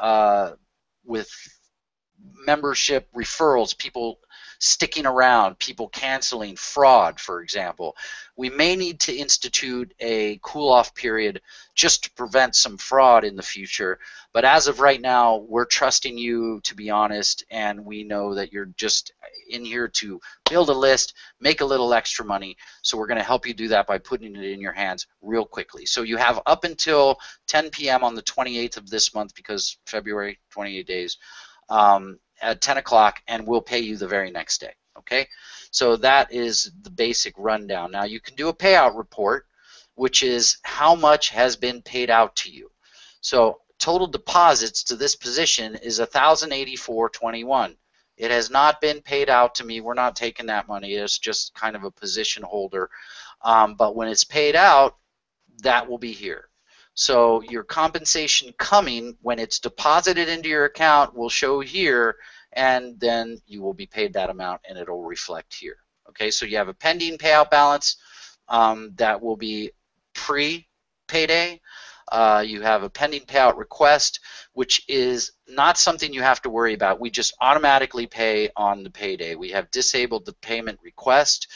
Speaker 1: membership referrals, people sticking around, people canceling, fraud, for example, we may need to institute a cool-off period just to prevent some fraud in the future. But as of right now, we're trusting you to be honest, and we know that you're just in here to build a list, make a little extra money. So we're going to help you do that by putting it in your hands real quickly. So you have up until 10 p.m. on the 28th of this month, because February, 28 days, at 10 o'clock, and we'll pay you the very next day. Okay, so that is the basic rundown. Now you can do a payout report, which is how much has been paid out to you. So total deposits to this position is $1,084.21. It has not been paid out to me. We're not taking that money. It's just kind of a position holder. But when it's paid out, that will be here. So your compensation coming when it's deposited into your account will show here, and then you will be paid that amount and it'll reflect here. Okay, so you have a pending payout balance that will be pre-payday. You have a pending payout request, which is not something you have to worry about. We just automatically pay on the payday. We have disabled the payment request.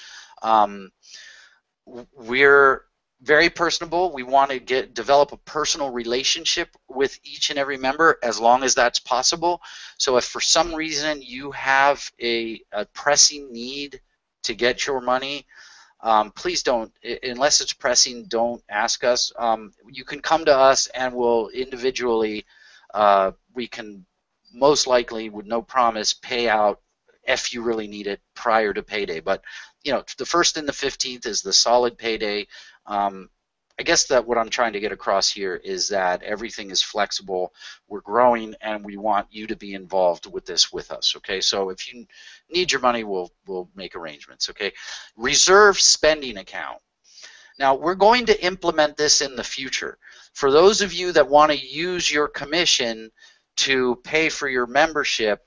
Speaker 1: We're very personable. We want to develop a personal relationship with each and every member as long as that's possible. So if for some reason you have a pressing need to get your money, please don't, unless it's pressing, don't ask us. You can come to us and we'll individually, we can most likely, with no promise, pay out if you really need it prior to payday. But you know, the 1st and the 15th is the solid payday. I guess that what I'm trying to get across here is that everything is flexible. We're growing, and we want you to be involved with this with us. Okay, so if you need your money, we'll make arrangements. Okay, reserve spending account. Now we're going to implement this in the future. For those of you that want to use your commission to pay for your membership,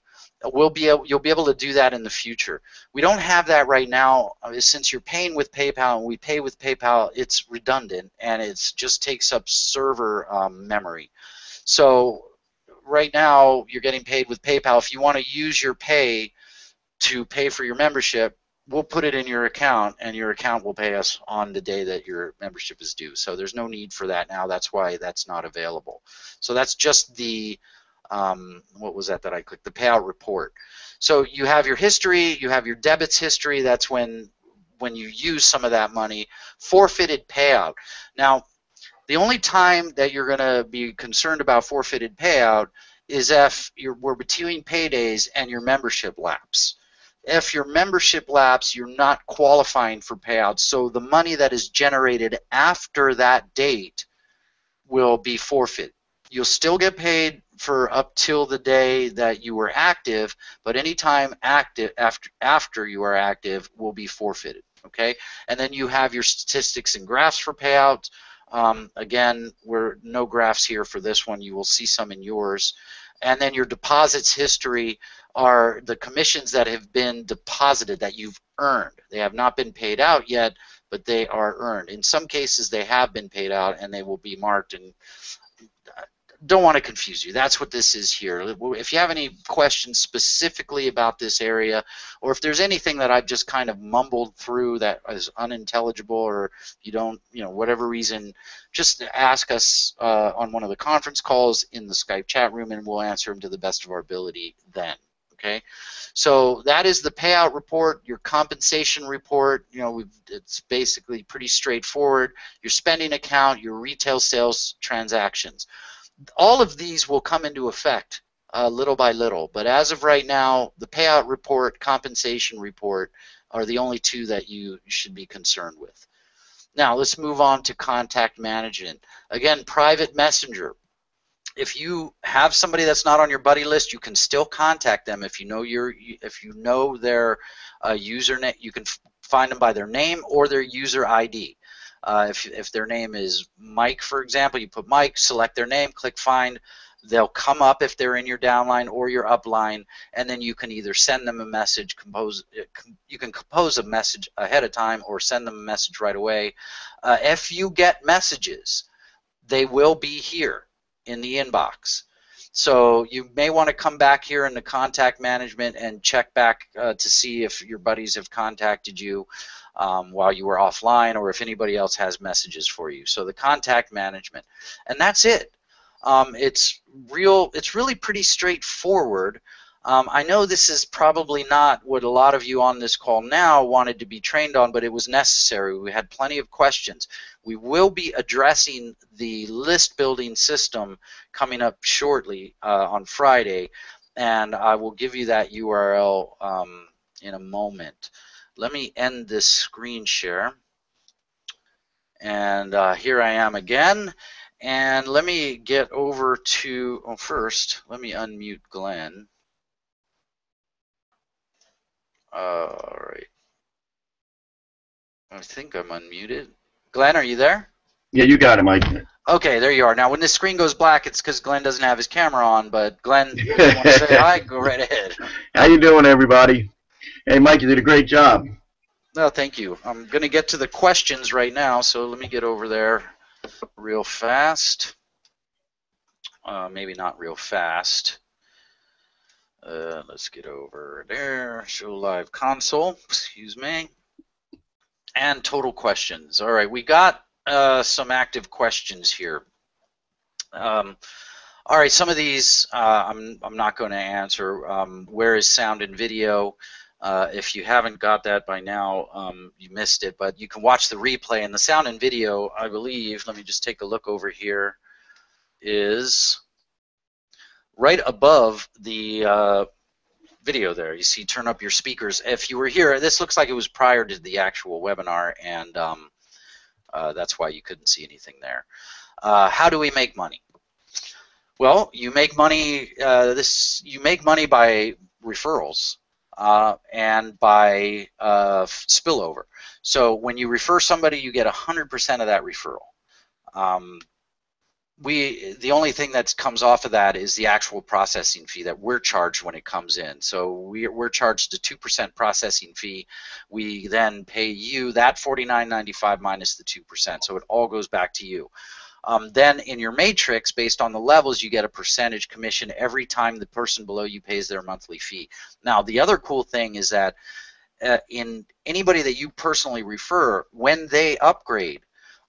Speaker 1: you'll be able to do that in the future. We don't have that right now. Since you're paying with PayPal and we pay with PayPal, it's redundant and it just takes up server memory. So right now you're getting paid with PayPal. If you want to use your pay to pay for your membership, we'll put it in your account, and your account will pay us on the day that your membership is due. So there's no need for that now. That's why that's not available. So that's just the what was that I clicked? The payout report. So you have your history, you have your debits history. That's when you use some of that money. Forfeited payout. Now, the only time that you're going to be concerned about forfeited payout is if we're between paydays and your membership lapse. If your membership lapse, you're not qualifying for payouts. So the money that is generated after that date will be forfeit. You'll still get paid for up till the day that you were active, but anytime active after you are active will be forfeited. Okay, and then you have your statistics and graphs for payouts. Again, we're no graphs here for this one. You will see some in yours. And then your deposits history are the commissions that have been deposited that you've earned. They have not been paid out yet, but they are earned. In some cases, they have been paid out and they will be marked. And don't want to confuse you. That's what this is here. If you have any questions specifically about this area, or if there's anything that I've just kind of mumbled through that is unintelligible, or you don't, whatever reason, just ask us on one of the conference calls in the Skype chat room, and we'll answer them to the best of our ability then. Okay, so that is the payout report, your compensation report. It's basically pretty straightforward. Your spending account, your retail sales transactions. All of these will come into effect little by little, but as of right now, the payout report, compensation report are the only two that you should be concerned with. Now let's move on to contact management. Again, private messenger. If you have somebody that's not on your buddy list, you can still contact them. If you know their username, you can find them by their name or their user ID. If their name is Mike, for example, you put Mike, select their name, click find. They'll come up if they're in your downline or your upline, and then you can either send them a message, you can compose a message ahead of time or send them a message right away. If you get messages, they will be here in the inbox. So you may want to come back here in the contact management and check back to see if your buddies have contacted you while you were offline, or if anybody else has messages for you. So the contact management, and that's it. It's really pretty straightforward. I know this is probably not what a lot of you on this call now wanted to be trained on, but it was necessary. We had plenty of questions. We will be addressing the list building system coming up shortly on Friday, and I will give you that URL in a moment. Let me end this screen share, and here I am again. And let me get over to, first, let me unmute Glenn. All right. I think I'm unmuted. Glenn, are you there?
Speaker 2: Yeah, you got it, Mike.
Speaker 1: Okay, there you are. Now, when the screen goes black, it's because Glenn doesn't have his camera on. But Glenn, if you want to say hi, go right ahead.
Speaker 2: How you doing, everybody? Hey, Mike, you did a great job.
Speaker 1: No, thank you. I'm going to get to the questions right now, so let me get over there real fast. Maybe not real fast. Let's get over there. Show live console. Excuse me. And total questions. All right, we got some active questions here. All right, some of these I'm not going to answer. Where is sound and video? If you haven't got that by now, you missed it, but you can watch the replay. And the sound and video, I believe, let me just take a look over here, is right above the video there. You see, turn up your speakers. If you were here, this looks like it was prior to the actual webinar, and that's why you couldn't see anything there. How do we make money? Well, you make money. You make money by referrals and by spillover. So when you refer somebody, you get 100% of that referral. The only thing that comes off of that is the actual processing fee that we're charged when it comes in. So we're charged a 2% processing fee. We then pay you that $49.95 minus the 2%. So it all goes back to you. Then in your matrix, based on the levels, you get a percentage commission every time the person below you pays their monthly fee. Now, the other cool thing is that in anybody that you personally refer, when they upgrade,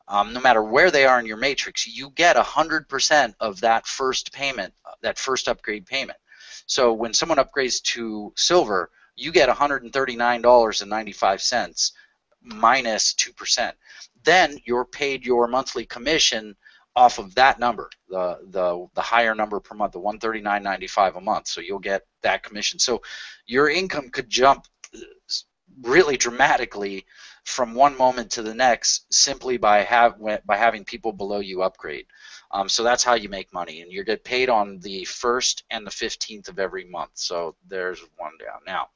Speaker 1: no matter where they are in your matrix, you get 100% of that first payment, that first upgrade payment. So when someone upgrades to silver, you get $139.95 minus 2%. Then you're paid your monthly commission off of that number, the higher number per month, the $139.95 a month. So you'll get that commission. So your income could jump really dramatically from one moment to the next simply by having people below you upgrade. So that's how you make money, and you get paid on the 1st and the 15th of every month. So there's one down. Now,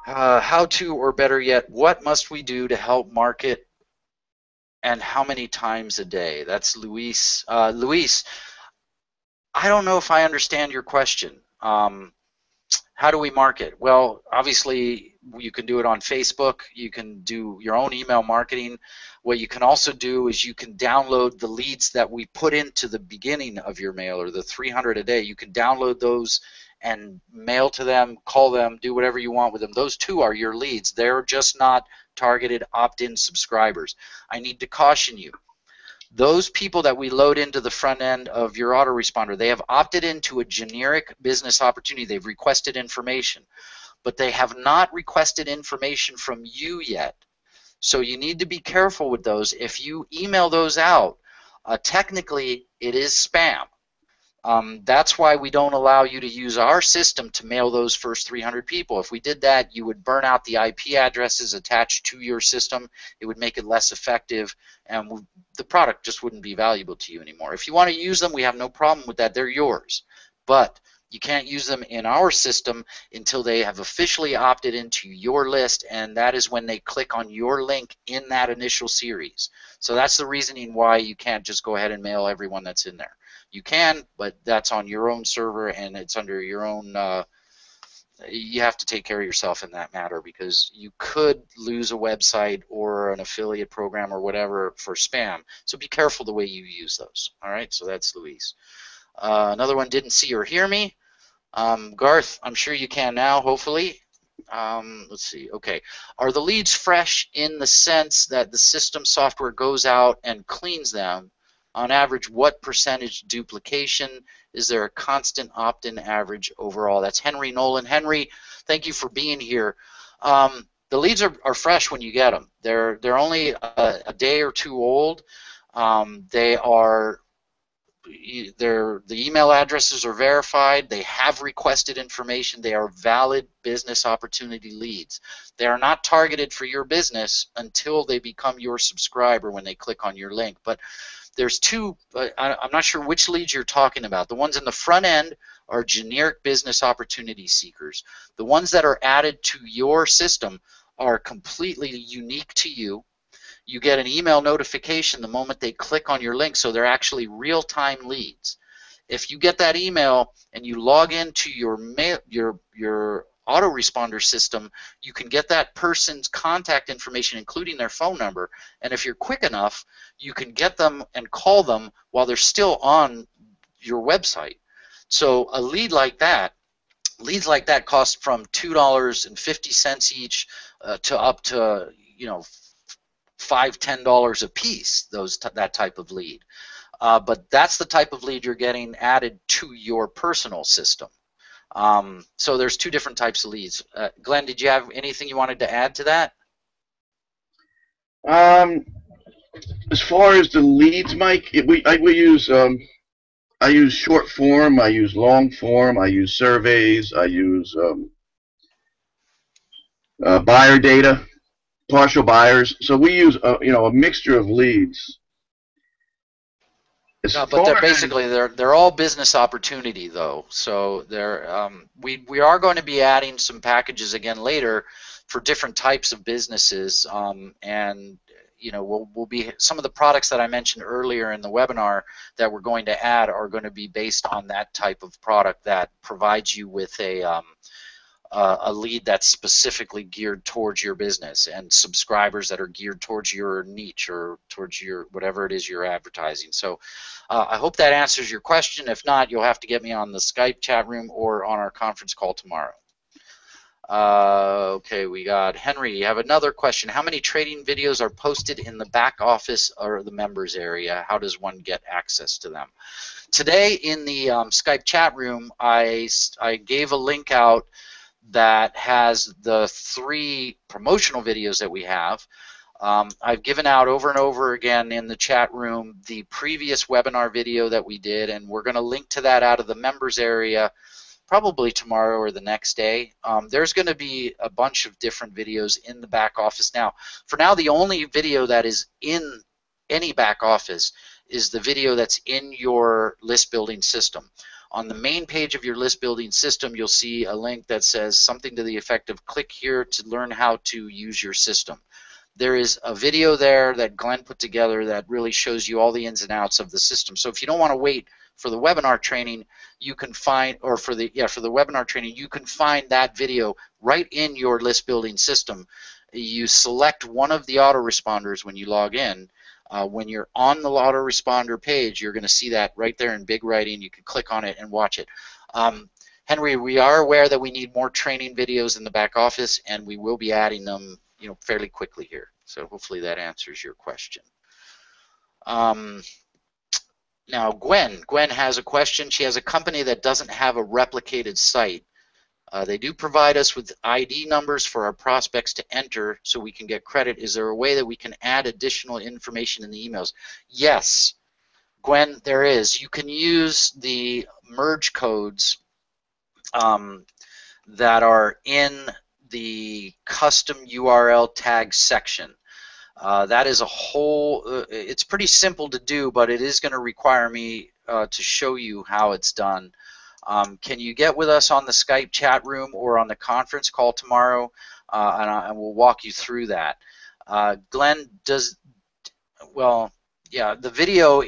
Speaker 1: how to, or better yet, what must we do to help market, and how many times a day? That's Luis. Luis, I don't know if I understand your question. How do we market? Well, obviously, You can do it on Facebook. You can do your own email marketing. What you can also do is you can download the leads that we put into the beginning of your mailer, the 300 a day. You can download those and mail to them, call them, do whatever you want with them. Those too are your leads. They're just not targeted opt-in subscribers. I need to caution you. Those people that we load into the front end of your autoresponder, they have opted into a generic business opportunity. They've requested information, but they have not requested information from you yet. So you need to be careful with those. If you email those out, technically it is spam. That's why we don't allow you to use our system to mail those first 300 people. If we did that, you would burn out the IP addresses attached to your system. It would make it less effective, and the product just wouldn't be valuable to you anymore. If you want to use them, we have no problem with that. They're yours. But you can't use them in our system until they have officially opted into your list, and that is when they click on your link in that initial series. So that's the reasoning why you can't just go ahead and mail everyone that's in there. You can, but that's on your own server, and it's under your own, you have to take care of yourself in that matter, because you could lose a website or an affiliate program or whatever for spam. So be careful the way you use those. All right, so that's Luis. Another one, didn't see or hear me. Garth, I'm sure you can now, hopefully. Let's see. Okay. Are the leads fresh in the sense that the system software goes out and cleans them? On average, what percentage duplication? Is there a constant opt-in average overall? That's Henry Nolan. Henry, thank you for being here. The leads are fresh when you get them. They're only a day or two old. The email addresses are verified. They have requested information. They are valid business opportunity leads. They are not targeted for your business until they become your subscriber when they click on your link. But there's two, I'm not sure which leads you're talking about. The ones in the front end are generic business opportunity seekers. The ones that are added to your system are completely unique to you. You get an email notification the moment they click on your link, so they're actually real-time leads. If you get that email and you log into your autoresponder system, you can get that person's contact information, including their phone number, and if you're quick enough, you can get them and call them while they're still on your website. So a leads like that cost from $2.50 each to up to, you know, $5, $10 a piece, that type of lead. But that's the type of lead you're getting added to your personal system. So there's two different types of leads. Glenn, did you have anything you wanted to add to that?
Speaker 2: As far as the leads, Mike, I use short form, I use long form, I use surveys, I use buyer data, partial buyers. So we use a mixture of leads.
Speaker 1: No, but they're all business opportunity though. So we are going to be adding some packages again later for different types of businesses, and you know, we'll be, some of the products that I mentioned earlier in the webinar that we're going to add are going to be based on that type of product that provides you with a lead that's specifically geared towards your business, and subscribers that are geared towards your niche or towards your whatever it is you're advertising. So I hope that answers your question. If not, you'll have to get me on the Skype chat room or on our conference call tomorrow. Okay, we got Henry. You have another question. How many trading videos are posted in the back office or the members area? How does one get access to them? Today in the Skype chat room, I gave a link out that has the 3 promotional videos that we have. I've given out over and over again in the chat room the previous webinar video that we did, and we're going to link to that out of the members area probably tomorrow or the next day. There's going to be a bunch of different videos in the back office now. For now, the only video that is in any back office is the video that's in your list building system. On the main page of your list building system, you'll see a link that says something to the effect of click here to learn how to use your system. there is a video there that Glenn put together that really shows you all the ins and outs of the system. So if you don't want to wait for the webinar training, you can find, or for the webinar training, you can find that video right in your list building system. You select one of the autoresponders when you log in. When you're on the autoresponder page, you're going to see that right there in big writing. You can click on it and watch it. Henry, we are aware that we need more training videos in the back office, and we will be adding them, fairly quickly here. So hopefully that answers your question. Now Gwen has a question. She has a company that doesn't have a replicated site. They do provide us with ID numbers for our prospects to enter so we can get credit. Is there a way that we can add additional information in the emails? Yes, Gwen, there is. You can use the merge codes that are in the custom URL tag section. That is a whole, it's pretty simple to do, but it is going to require me to show you how it's done. Can you get with us on the Skype chat room or on the conference call tomorrow, and we'll walk you through that. Glenn, the video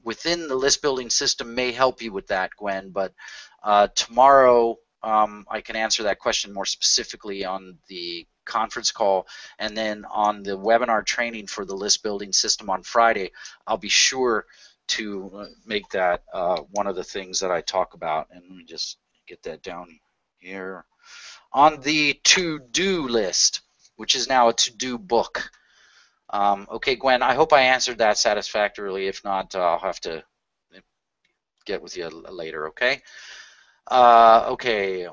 Speaker 1: within the list building system may help you with that, Gwen, but tomorrow I can answer that question more specifically on the conference call, and then on the webinar training for the list building system on Friday, I'll be sure to make that one of the things that I talk about. And let me just get that down here. On the to-do list, which is now a to-do book. Okay, Gwen, I hope I answered that satisfactorily. If not, I'll have to get with you later, okay? Okay.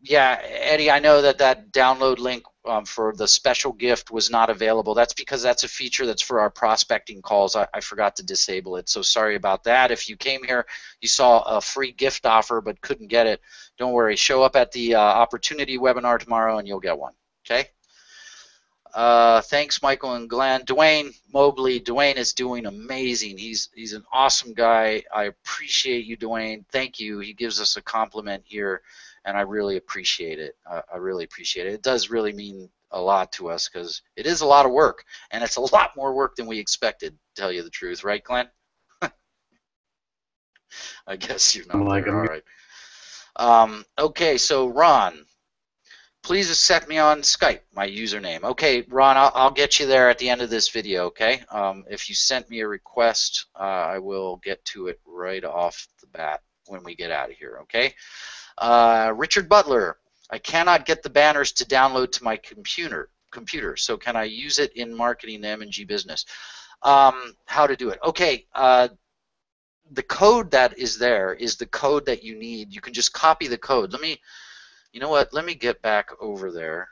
Speaker 1: Yeah, Eddie, I know that download link for the special gift was not available. That's because that's a feature that's for our prospecting calls. I forgot to disable it, so sorry about that. If you came here, you saw a free gift offer but couldn't get it, don't worry. Show up at the opportunity webinar tomorrow and you'll get one, okay? Thanks, Michael and Glenn. Dwayne Mobley. Dwayne is doing amazing. He's an awesome guy. I appreciate you, Dwayne. Thank you. He gives us a compliment here, and I really appreciate it. I really appreciate it. It does really mean a lot to us because it is a lot of work, and it's a lot more work than we expected, to tell you the truth. Right, Glenn? I guess you're not there. All right. Okay, so Ron. Please accept me on Skype, my username. Okay, Ron, I'll get you there at the end of this video, okay? If you sent me a request, I will get to it right off the bat when we get out of here, okay? Richard Butler, I cannot get the banners to download to my computer, so can I use it in marketing the M&G business? How to do it? Okay, the code that is there is the code that you need. You can just copy the code. You know what, let me get back over there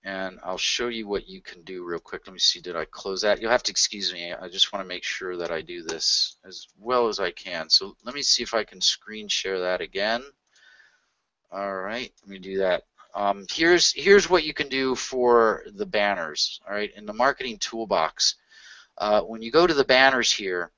Speaker 1: and I'll show you what you can do real quick. Let me see, did I close that? You'll have to excuse me. I just want to make sure that I do this as well as I can. So let me see if I can screen share that again. All right, let me do that. Here's what you can do for the banners. All right, in the marketing toolbox, when you go to the banners here,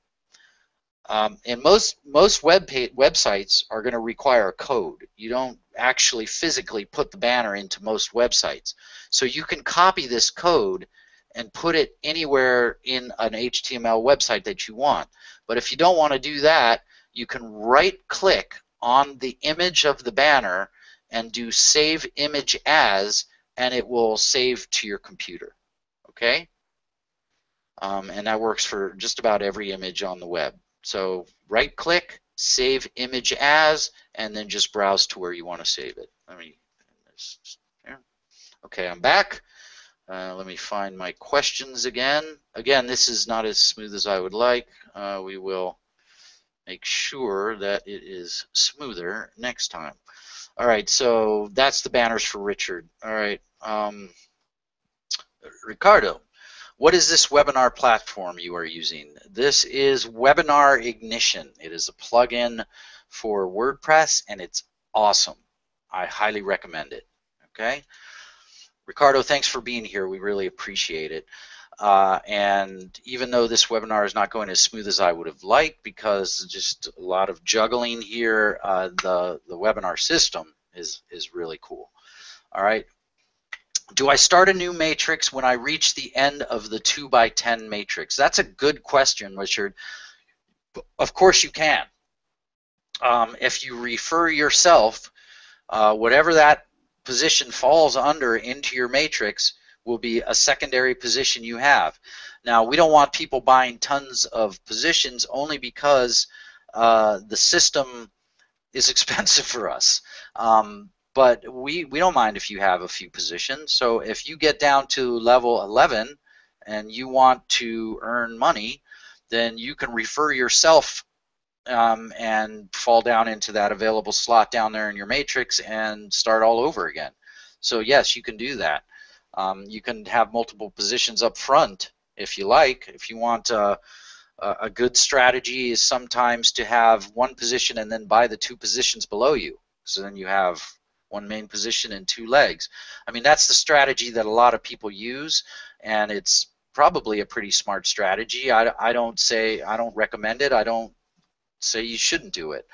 Speaker 1: and most websites are going to require a code. You don't actually physically put the banner into most websites. So you can copy this code and put it anywhere in an HTML website that you want. But if you don't want to do that, you can right-click on the image of the banner and do Save Image As, and it will save to your computer. Okay? And that works for just about every image on the web. So right-click, Save Image As, and then just browse to where you want to save it. Okay, I'm back. Let me find my questions again. Again, this is not as smooth as I would like. We will make sure that it is smoother next time. All right, so that's the banners for Richard. All right, Ricardo. What is this webinar platform you are using? This is Webinar Ignition. It is a plugin for WordPress, and it's awesome. I highly recommend it. Okay, Ricardo, thanks for being here. We really appreciate it. And even though this webinar is not going as smooth as I would have liked, because just a lot of juggling here, the webinar system is really cool. All right. Do I start a new matrix when I reach the end of the 2x10 matrix? That's a good question, Richard. Of course you can. If you refer yourself, whatever that position falls under into your matrix will be a secondary position you have. Now, we don't want people buying tons of positions only because the system is expensive for us. But we don't mind if you have a few positions. So if you get down to level 11 and you want to earn money, then you can refer yourself and fall down into that available slot down there in your matrix and start all over again. So yes, you can do that. You can have multiple positions up front if you like. If you want a good strategy is sometimes to have one position and then buy the two positions below you. So then you have one main position and two legs. I mean, that's the strategy that a lot of people use, and it's probably a pretty smart strategy. I don't recommend it. I don't say you shouldn't do it.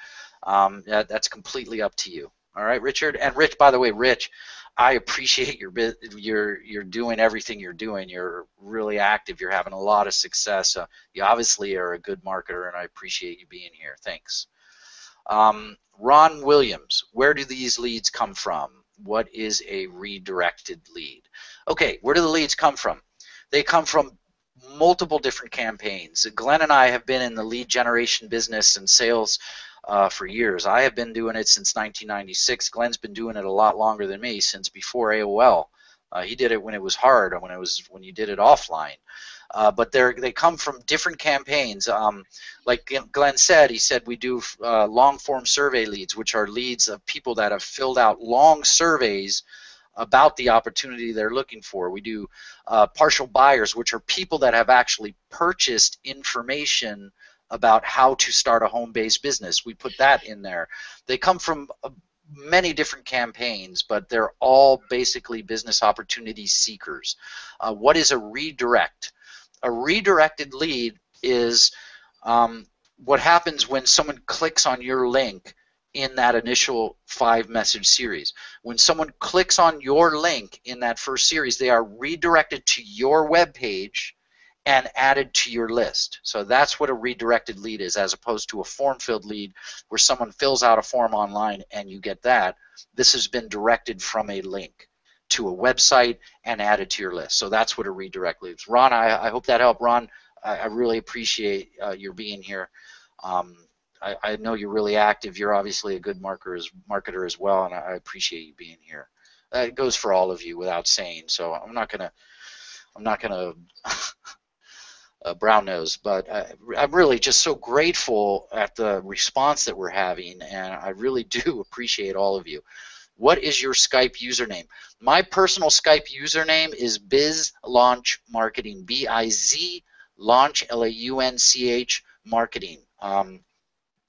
Speaker 1: That's completely up to you. All right, Richard. And Rich, by the way, Rich, I appreciate you're doing everything you're doing. You're really active. You're having a lot of success. You obviously are a good marketer, and I appreciate you being here. Thanks. Ron Williams, where do these leads come from? What is a redirected lead? Okay, where do the leads come from? They come from multiple different campaigns. Glenn and I have been in the lead generation business and sales for years. I have been doing it since 1996. Glenn's been doing it a lot longer than me, since before AOL. He did it when it was hard, when you did it offline. But they come from different campaigns. Like Glenn said, he said we do long-form survey leads, which are leads of people that have filled out long surveys about the opportunity they're looking for. We do partial buyers, which are people that have actually purchased information about how to start a home-based business. We put that in there. They come from many different campaigns, but they're all basically business opportunity seekers. What is a redirect? A redirected lead is what happens when someone clicks on your link in that initial 5-message series. When someone clicks on your link in that first series, they are redirected to your web page and added to your list. So that's what a redirected lead is, as opposed to a form-filled lead where someone fills out a form online and you get that. This has been directed from a link to a website and added to your list. So that's what a redirect lead is. Ron, I hope that helped. Ron, I really appreciate your being here. I know you're really active. You're obviously a good marketer as well, and I appreciate you being here. It goes for all of you without saying. So I'm not gonna brown nose, but I'm really just so grateful at the response that we're having, and I really do appreciate all of you. What is your Skype username? My personal Skype username is BizLaunchMarketing, B-I-Z launch, L-A-U-N-C-H marketing.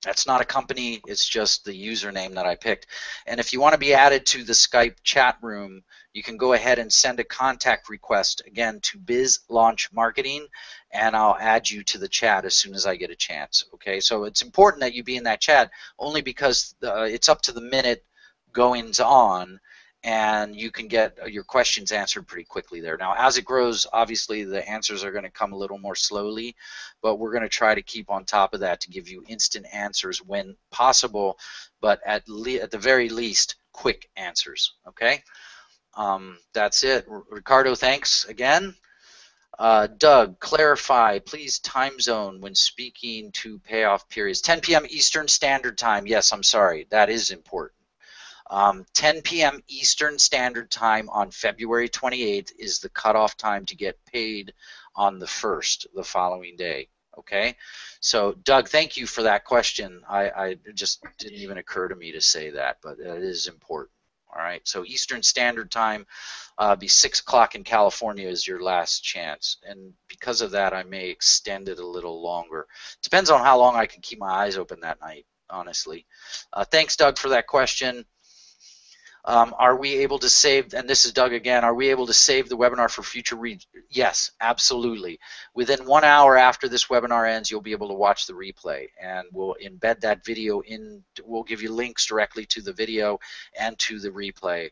Speaker 1: That's not a company, it's just the username that I picked. And if you want to be added to the Skype chat room, you can go ahead and send a contact request, again, to BizLaunchMarketing, and I'll add you to the chat as soon as I get a chance. Okay, so it's important that you be in that chat, only because it's up to the minute goings on, and you can get your questions answered pretty quickly there. Now, as it grows, obviously the answers are going to come a little more slowly, but we're going to try to keep on top of that to give you instant answers when possible, but at the very least, quick answers, okay? That's it. Ricardo, thanks again. Doug, clarify, please, time zone when speaking to payoff periods. 10 p.m. Eastern Standard Time. Yes, I'm sorry. That is important. 10 p.m. Eastern Standard Time on February 28th is the cutoff time to get paid on the 1st, the following day. Okay, so Doug, thank you for that question. I just didn't even occur to me to say that, but it is important. All right, so Eastern Standard Time, be 6 o'clock in California is your last chance, and because of that, I may extend it a little longer. Depends on how long I can keep my eyes open that night, honestly. Thanks, Doug, for that question. Are we able to save, and this is Doug again, are we able to save the webinar for future reads? Yes, absolutely. Within 1 hour after this webinar ends, you'll be able to watch the replay, and we'll embed that video in, we'll give you links directly to the video and to the replay.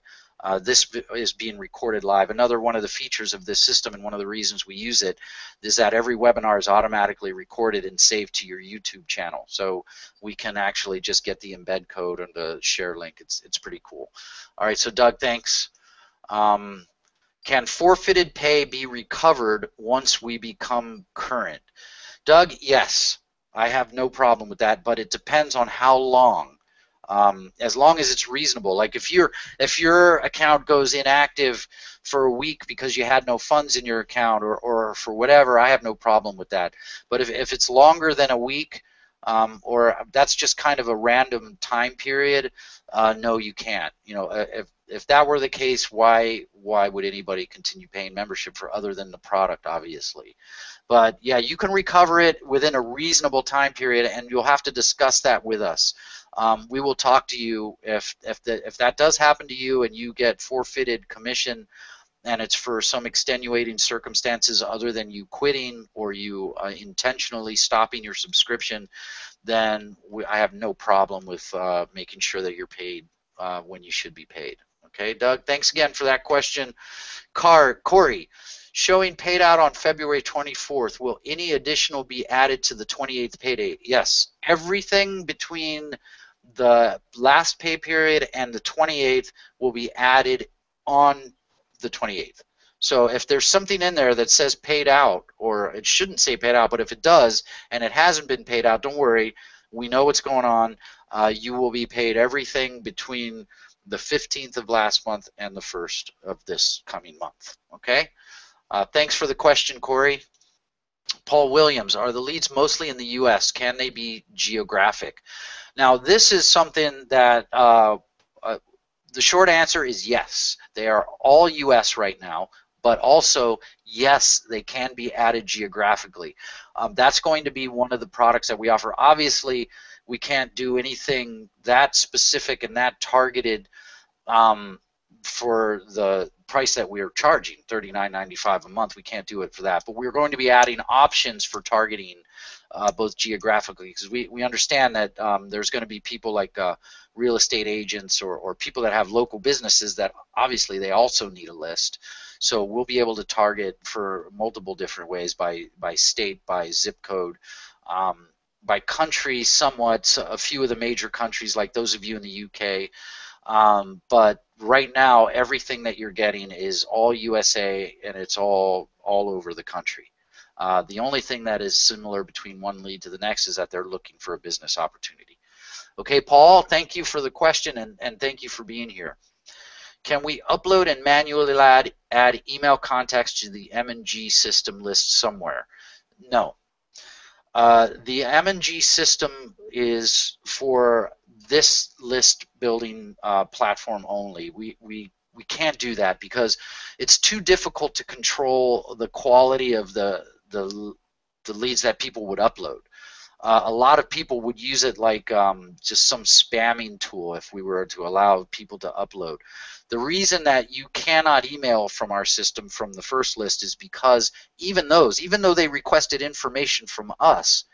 Speaker 1: This is being recorded live. Another one of the features of this system, and one of the reasons we use it, is that every webinar is automatically recorded and saved to your YouTube channel. So we can actually just get the embed code and the share link. It's pretty cool. All right, so Doug, thanks. Can forfeited pay be recovered once we become current? Doug, yes. I have no problem with that, but it depends on how long. As long as it's reasonable. Like if your account goes inactive for a week because you had no funds in your account, or for whatever, I have no problem with that. But if it's longer than a week, or that's just kind of a random time period, no, you can't. You know, if that were the case, why would anybody continue paying membership for other than the product, obviously? But yeah, you can recover it within a reasonable time period, and you'll have to discuss that with us. We will talk to you if that does happen to you and you get forfeited commission, and it's for some extenuating circumstances other than you quitting or you intentionally stopping your subscription, then I have no problem with making sure that you're paid when you should be paid. Okay, Doug, thanks again for that question. Corey, showing paid out on February 24th, will any additional be added to the 28th pay date? Yes, everything between the last pay period and the 28th will be added on the 28th. So if there's something in there that says paid out, or it shouldn't say paid out, but if it does and it hasn't been paid out, don't worry. We know what's going on. You will be paid everything between the 15th of last month and the 1st of this coming month. Okay? Thanks for the question, Corey. Paul Williams, are the leads mostly in the U.S.? Can they be geographic? Now, this is something that the short answer is yes. They are all U.S. right now, but also, yes, they can be added geographically. That's going to be one of the products that we offer. Obviously, we can't do anything that specific and that targeted for the price that we're charging, $39.95 a month. We can't do it for that, but we're going to be adding options for targeting both geographically, because we understand that there's going to be people like real estate agents or people that have local businesses that obviously they also need a list. So we'll be able to target for multiple different ways, by state, by zip code, by country somewhat, a few of the major countries like those of you in the UK. But right now, everything that you're getting is all USA, and it's all over the country. The only thing that is similar between one lead to the next is that they're looking for a business opportunity. Okay, Paul, thank you for the question, and thank you for being here. Can we upload and manually add email contacts to the M&G system list somewhere? No. The M&G system is for this list building platform only. We can't do that because it's too difficult to control the quality of the leads that people would upload. A lot of people would use it like just some spamming tool if we were to allow people to upload. The reason that you cannot email from our system from the first list is because even though they requested information from us,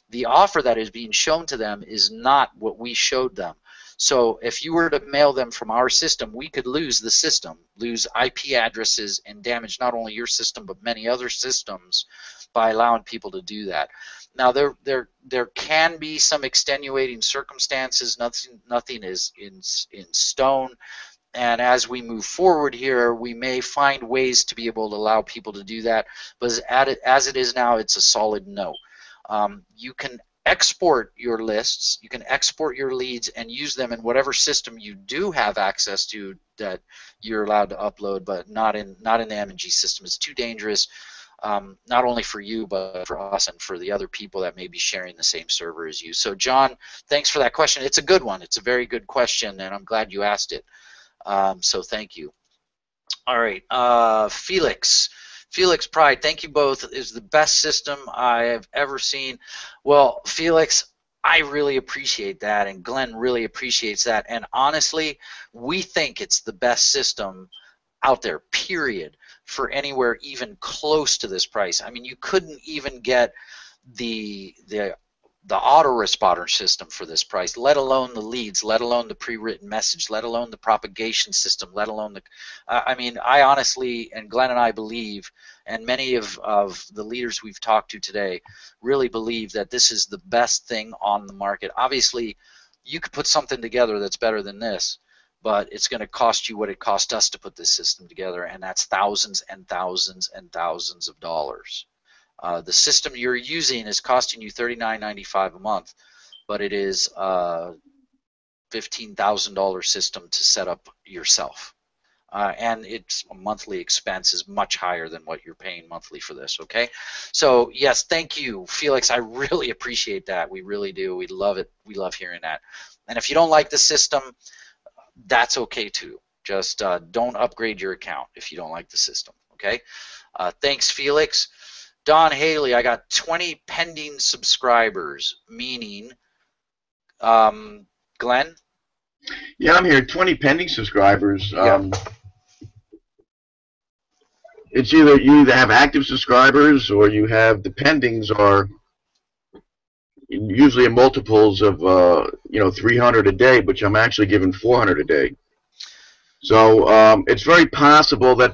Speaker 1: the offer that is being shown to them is not what we showed them. So if you were to mail them from our system, we could lose the system, lose IP addresses, and damage not only your system but many other systems by allowing people to do that. Now there can be some extenuating circumstances. Nothing is in stone. And as we move forward here, we may find ways to be able to allow people to do that. But as it is now, it's a solid no. You can export your lists, you can export your leads and use them in whatever system you do have access to that you're allowed to upload, but not in the M&G system. It's too dangerous, not only for you, but for us and for the other people that may be sharing the same server as you. So John, thanks for that question. It's a good one. It's a very good question, and I'm glad you asked it. So thank you. All right, Felix Pride, thank you both. It is the best system I have ever seen. Well, Felix, I really appreciate that, and Glenn really appreciates that. And honestly, we think it's the best system out there, period, for anywhere even close to this price. I mean, you couldn't even get the the autoresponder system for this price, let alone the leads, let alone the pre-written message, let alone the propagation system, let alone the, I mean, I honestly, and Glenn and I believe, and many of the leaders we've talked to today really believe that this is the best thing on the market. Obviously, you could put something together that's better than this, but it's going to cost you what it cost us to put this system together, and that's thousands and thousands and thousands of dollars. The system you're using is costing you $39.95 a month, but it is a $15,000 system to set up yourself. And its monthly expense is much higher than what you're paying monthly for this, okay? So, yes, thank you, Felix. I really appreciate that. We really do. We love it. We love hearing that. And if you don't like the system, that's okay too. Just don't upgrade your account if you don't like the system, okay? Thanks, Felix. Don Haley, I got 20 pending subscribers, meaning, Glenn?
Speaker 2: Yeah, I'm here. 20 pending subscribers.
Speaker 1: Yeah.
Speaker 2: It's either you either have active subscribers or you have the pendings are usually in multiples of 300 a day, which I'm actually giving 400 a day. So it's very possible that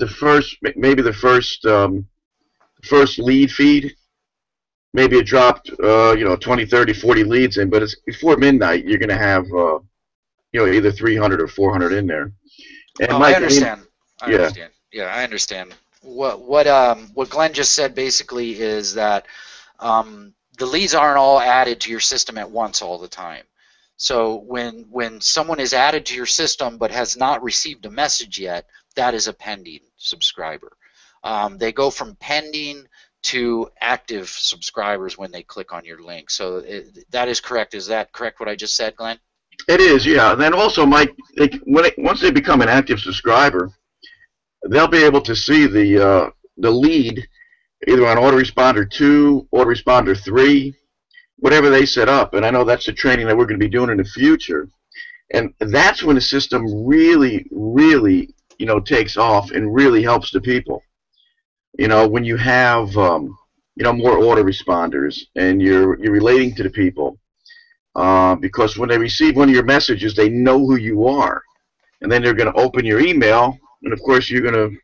Speaker 2: maybe the first lead feed, maybe it dropped 20, 30, 40 leads in, but it's before midnight. You're going to have either 300 or 400 in there. And
Speaker 1: I understand. I
Speaker 2: yeah.
Speaker 1: understand. Yeah, I understand. What Glenn just said basically is that the leads aren't all added to your system at once all the time. So when someone is added to your system but has not received a message yet, that is a pending subscriber. They go from pending to active subscribers when they click on your link. So that is correct. Is that correct what I just said, Glenn?
Speaker 2: It is, yeah. And then also, Mike, once they become an active subscriber, they'll be able to see the lead either on Autoresponder 2, Autoresponder 3, whatever they set up. And I know that's the training that we're going to be doing in the future. And that's when the system really, really, takes off and really helps the people. When you have, more autoresponders and you're relating to the people. Because when they receive one of your messages, they know who you are. And then they're going to open your email, and of course you're going to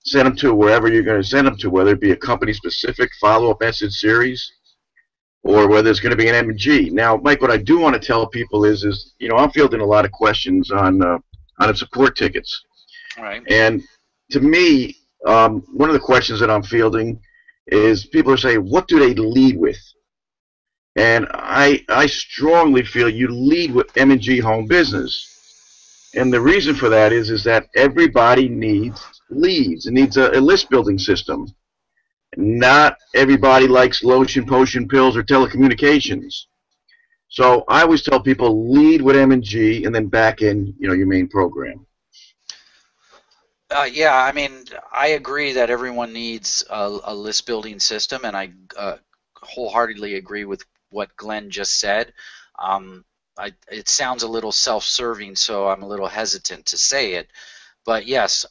Speaker 2: send them to wherever you're going to send them to, whether it be a company-specific follow-up message series or whether it's going to be an M&G. Now, Mike, what I do want to tell people is I'm fielding a lot of questions on support tickets.
Speaker 1: All right.
Speaker 2: And to me, one of the questions that I'm fielding is people are saying, what do they lead with? And I strongly feel you lead with M&G Home Business. And the reason for that is that everybody needs leads. It needs a list building system. Not everybody likes lotion, potion, pills, or telecommunications. So I always tell people lead with M&G and then back in your main program.
Speaker 1: Yeah, I mean, I agree that everyone needs a list building system, and I wholeheartedly agree with what Glenn just said. It sounds a little self-serving, so I'm a little hesitant to say it. But yes,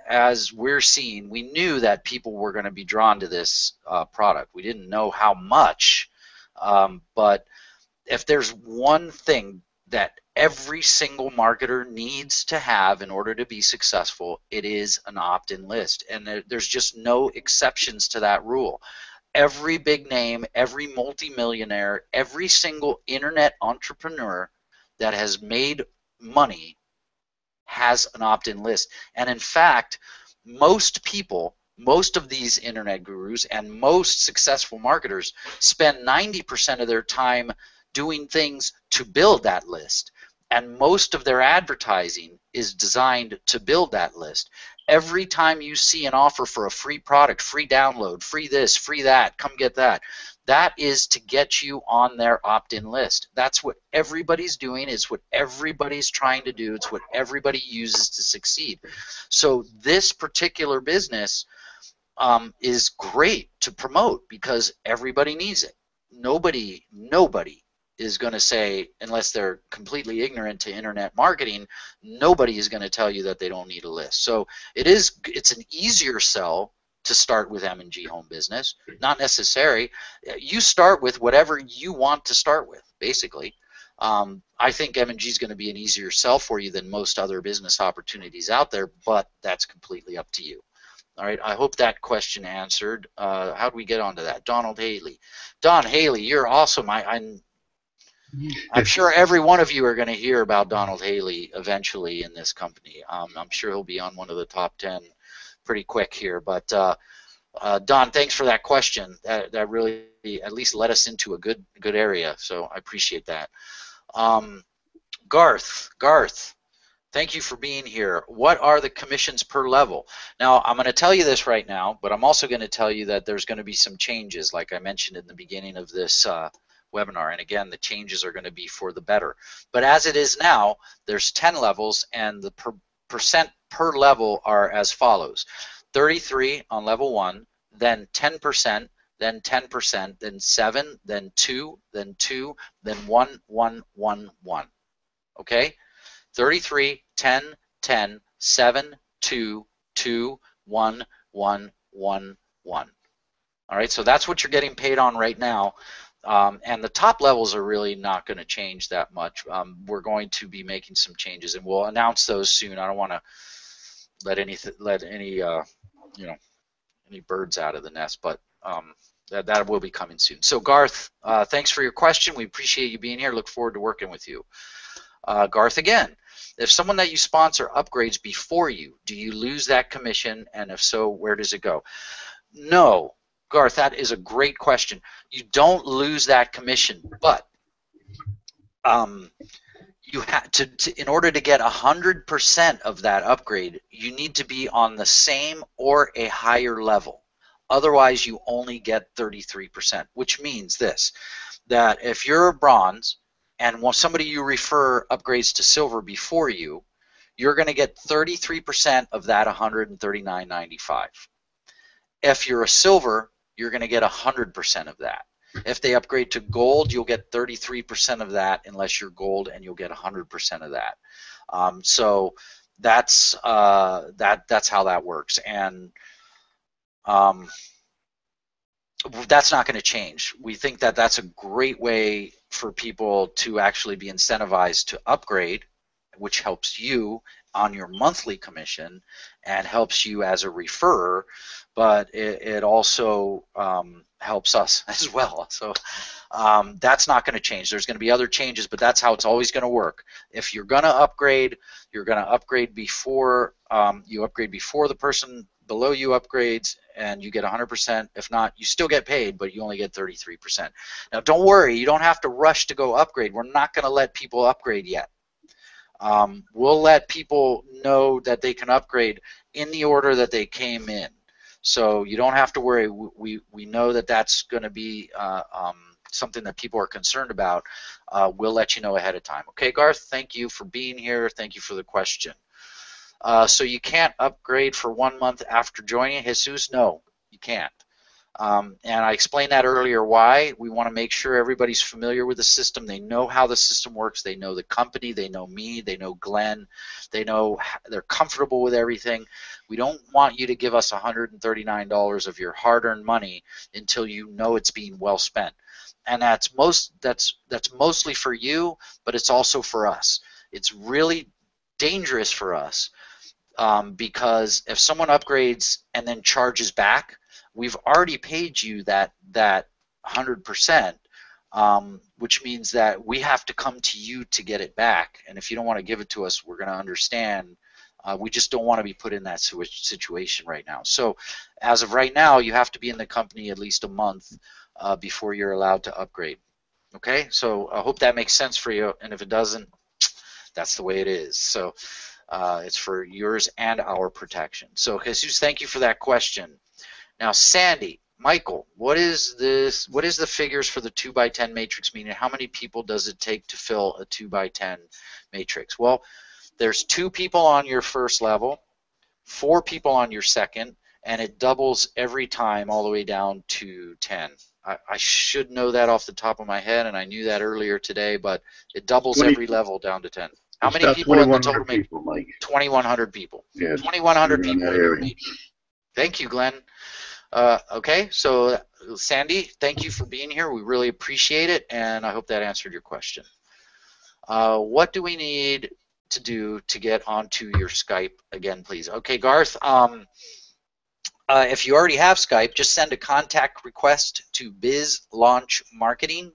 Speaker 1: as we're seeing, we knew that people were going to be drawn to this product. We didn't know how much, but if there's one thing that every single marketer needs to have in order to be successful, it is an opt-in list, and there's just no exceptions to that rule. Every big name, every multimillionaire, every single internet entrepreneur that has made money has an opt-in list. And in fact, most people, most of these internet gurus and most successful marketers spend 90% of their time doing things to build that list. And most of their advertising is designed to build that list. Every time you see an offer for a free product, free download, free this, free that, come get that, that is to get you on their opt-in list. That's what everybody's doing. It's what everybody's trying to do. It's what everybody uses to succeed. So this particular business is great to promote because everybody needs it. Nobody is going to say, unless they're completely ignorant to internet marketing, nobody is going to tell you that they don't need a list. So it's an easier sell to start with M&G Home Business. Not necessary. You start with whatever you want to start with, basically. I think M&G is going to be an easier sell for you than most other business opportunities out there, but that's completely up to you. All right, I hope that question answered. How do we get onto that? Donald Haley. Don Haley, you're awesome. I'm sure every one of you are going to hear about Donald Haley eventually in this company. I'm sure he'll be on one of the top 10 pretty quick here. But Don, thanks for that question. That really at least led us into a good area, so I appreciate that. Garth, thank you for being here. What are the commissions per level? Now, I'm going to tell you this right now, but I'm also going to tell you that there's going to be some changes, like I mentioned in the beginning of this webinar. And again, the changes are going to be for the better. But as it is now, there's 10 levels, and the percent per level are as follows: 33 on level 1, then 10%, then 10%, then 7, then 2, then 2, then 1, 1, 1, 1. Okay? 33, 10, 10, 7, 2, 2, 1, 1, 1, 1. All right, so that's what you're getting paid on right now. And the top levels are really not going to change that much. We're going to be making some changes, and we'll announce those soon. I don't want to let any birds out of the nest, but that will be coming soon. So Garth, thanks for your question. We appreciate you being here. Look forward to working with you. Garth again, if someone that you sponsor upgrades before you, do you lose that commission? And if so, where does it go? No, Garth, that is a great question. You don't lose that commission, but you have to in order to get 100% of that upgrade, you need to be on the same or a higher level. Otherwise, you only get 33%, which means this, that if you're a bronze and somebody you refer upgrades to silver before you, you're going to get 33% of that $139.95. If you're a silver, you're going to get 100% of that. If they upgrade to gold, you'll get 33% of that unless you're gold, and you'll get 100% of that. So that's how that works, and that's not going to change. We think that that's a great way for people to actually be incentivized to upgrade, which helps you on your monthly commission and helps you as a referrer, but it also helps us as well. So that's not going to change. There's going to be other changes, but that's how it's always going to work. If you're going to upgrade, you're going to upgrade before the person below you upgrades, and you get 100%. If not, you still get paid, but you only get 33%. Now, don't worry. You don't have to rush to go upgrade. We're not going to let people upgrade yet. We'll let people know that they can upgrade in the order that they came in. So you don't have to worry. We know that that's going to be something that people are concerned about. We'll let you know ahead of time. Okay, Garth, thank you for being here. Thank you for the question. So you can't upgrade for 1 month after joining, Jesus? No, you can't. And I explained that earlier why. We want to make sure everybody's familiar with the system. They know how the system works. They know the company. They know me. They know Glenn. They know they're comfortable with everything. We don't want you to give us $139 of your hard-earned money until you know it's being well spent. And that's mostly for you, but it's also for us. It's really dangerous for us because if someone upgrades and then charges back, we've already paid you that 100%, which means that we have to come to you to get it back. And if you don't want to give it to us, we're going to understand. We just don't want to be put in that situation right now. So as of right now, you have to be in the company at least a month before you're allowed to upgrade. Okay, so I hope that makes sense for you. And if it doesn't, that's the way it is. So it's for yours and our protection. So Jesus, thank you for that question. Now, Sandy, Michael, what is this? What is the figures for the 2x10 matrix mean? And how many people does it take to fill a 2x10 matrix? Well, there's 2 people on your first level, 4 people on your second, and it doubles every time all the way down to 10. I should know that off the top of my head, and I knew that earlier today, but it doubles every level down to 10. How many people in the total matrix? 2,100 people. Yeah, 2,100 people in your matrix. Thank you, Glenn. Okay, so Sandy, thank you for being here. We really appreciate it, and I hope that answered your question. What do we need to do to get onto your Skype again, please? Okay, Garth, if you already have Skype, just send a contact request to Biz Launch Marketing,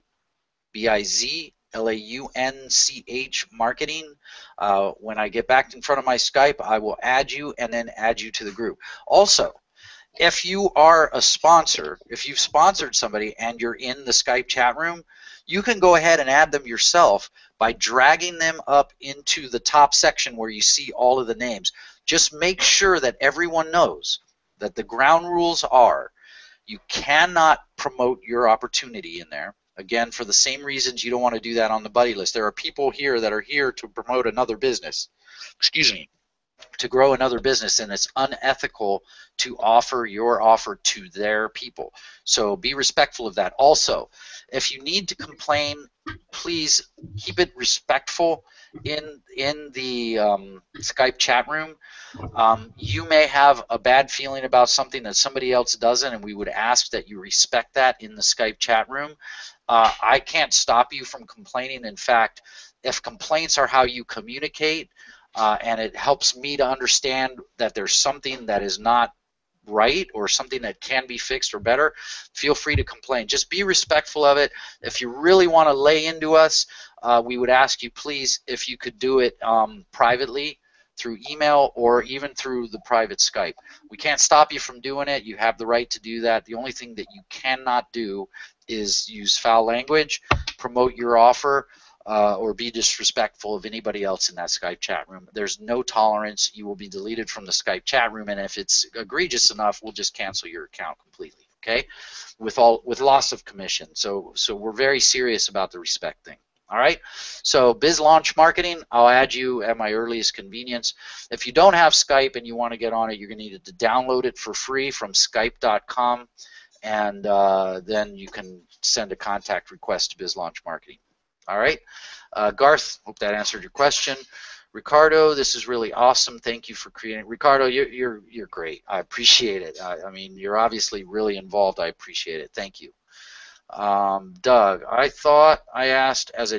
Speaker 1: BIZLAUNCH Marketing. When I get back in front of my Skype, I will add you and then add you to the group. Also, if you are a sponsor, if you've sponsored somebody and you're in the Skype chat room, you can go ahead and add them yourself by dragging them up into the top section where you see all of the names. Just make sure that everyone knows that the ground rules are you cannot promote your opportunity in there. Again, for the same reasons you don't want to do that on the buddy list. There are people here that are here to promote another business. Excuse me. To grow another business, and it's unethical to offer your offer to their people. So be respectful of that. Also, if you need to complain, please keep it respectful in the Skype chat room. You may have a bad feeling about something that somebody else doesn't, and we would ask that you respect that in the Skype chat room. I can't stop you from complaining. In fact, if complaints are how you communicate, and it helps me to understand that there's something that is not right or something that can be fixed or better, feel free to complain. Just be respectful of it. If you really want to lay into us, we would ask you, please, if you could do it privately through email or even through the private Skype. We can't stop you from doing it. You have the right to do that. The only thing that you cannot do is use foul language, promote your offer, or be disrespectful of anybody else in that Skype chat room. There's no tolerance. You will be deleted from the Skype chat room, and if it's egregious enough, we'll just cancel your account completely, okay? With loss of commission. So we're very serious about the respect thing. All right, so Biz Launch Marketing, I'll add you at my earliest convenience. If you don't have Skype and you want to get on it, you're going to need to download it for free from Skype.com, and then you can send a contact request to Biz Launch Marketing. All right, Garth, hope that answered your question. Ricardo, this is really awesome. Thank you for creating. Ricardo, you're great. I appreciate it. I mean, you're obviously really involved. I appreciate it. Thank you. Doug, I thought I asked as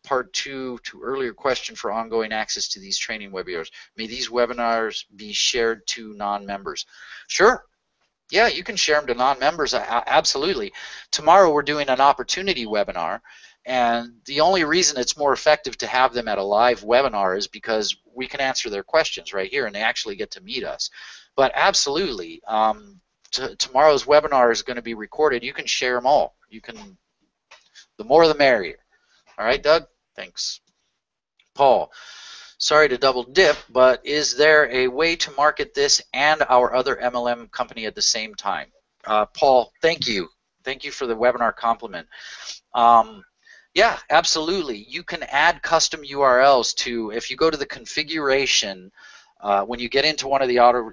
Speaker 1: part two to earlier question for ongoing access to these training webinars. May these webinars be shared to non-members? Sure. Yeah, you can share them to non-members, absolutely. Tomorrow we're doing an opportunity webinar, and the only reason it's more effective to have them at a live webinar is because we can answer their questions right here, and they actually get to meet us. But absolutely, tomorrow's webinar is going to be recorded. You can share them all. You can, the more the merrier. All right, Doug? Thanks. Paul. Sorry to double dip, but is there a way to market this and our other MLM company at the same time? Paul, thank you. Thank you for the webinar compliment. Yeah, absolutely. You can add custom URLs to, if you go to the configuration, when you get into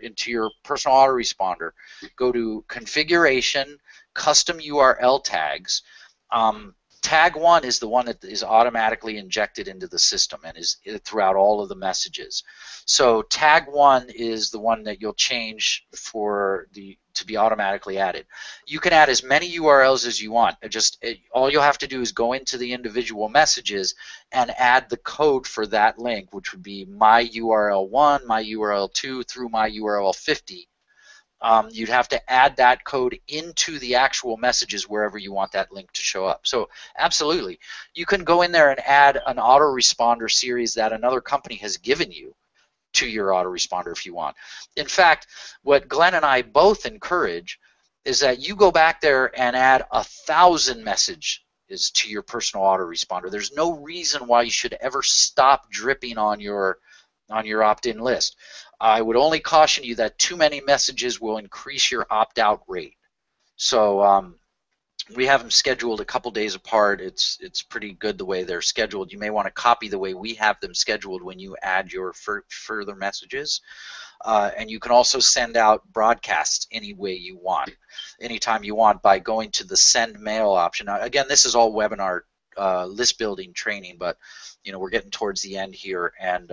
Speaker 1: into your personal autoresponder, go to configuration, custom URL tags. Tag 1 is the one that is automatically injected into the system and is throughout all of the messages. So tag 1 is the one that you'll change to be automatically added. You can add as many URLs as you want. All you'll have to do is go into the individual messages and add the code for that link, which would be my URL 1, my URL 2 through my URL 50. You'd have to add that code into the actual messages wherever you want that link to show up. So absolutely, you can go in there and add an autoresponder series that another company has given you to your autoresponder if you want. In fact, what Glenn and I both encourage is that you go back there and add 1,000 messages to your personal autoresponder. There's no reason why you should ever stop dripping on your opt-in list. I would only caution you that too many messages will increase your opt-out rate. So we have them scheduled a couple days apart. It's pretty good the way they're scheduled. You may want to copy the way we have them scheduled when you add your further messages. And you can also send out broadcasts any way you want, anytime you want, by going to the send mail option. Now, again, this is all webinar list building training, but we're getting towards the end here, and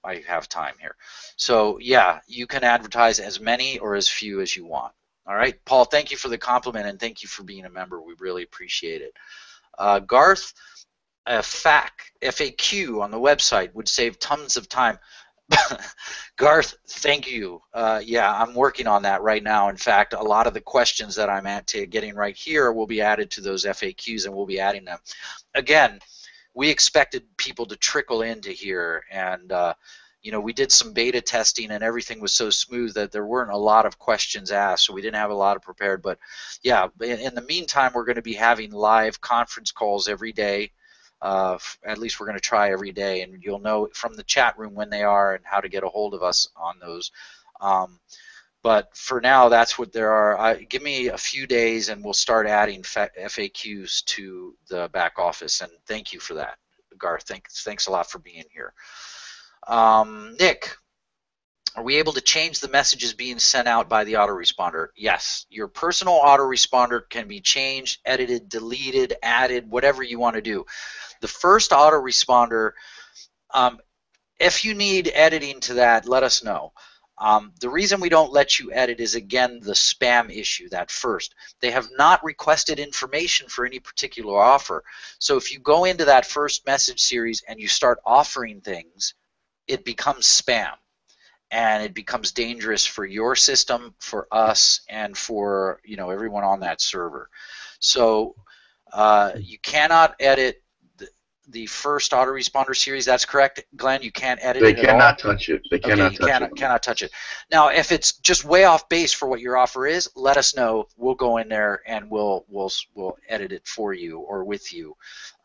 Speaker 1: I have time here. So yeah, you can advertise as many or as few as you want. All right, Paul, thank you for the compliment and thank you for being a member. We really appreciate it. Garth, a FAQ on the website would save tons of time. Garth, thank you. Yeah, I'm working on that right now. In fact, a lot of the questions that I'm getting right here will be added to those FAQs, and we'll be adding them. Again, we expected people to trickle into here, and you know, we did some beta testing and everything was so smooth that there weren't a lot of questions asked, so we didn't have a lot of prepared. But yeah, in the meantime, we're going to be having live conference calls every day. At least we're going to try every day, and you'll know from the chat room when they are and how to get a hold of us on those. But for now, that's what there are. Give me a few days and we'll start adding FAQs to the back office, and thank you for that, Garth. Thanks a lot for being here. Nick, are we able to change the messages being sent out by the autoresponder? Yes. Your personal autoresponder can be changed, edited, deleted, added, whatever you want to do. The first autoresponder, if you need editing to that, let us know. The reason we don't let you edit is, again, the spam issue, that first. They have not requested information for any particular offer. So if you go into that first message series and you start offering things, it becomes spam. And it becomes dangerous for your system, for us, and for, you know, everyone on that server. So you cannot edit the first autoresponder series. That's correct, Glenn. You can't edit it at all.
Speaker 2: They cannot touch it. They cannot touch it.
Speaker 1: Cannot touch it. Now, if it's just way off base for what your offer is, let us know. We'll go in there and we'll edit it for you or with you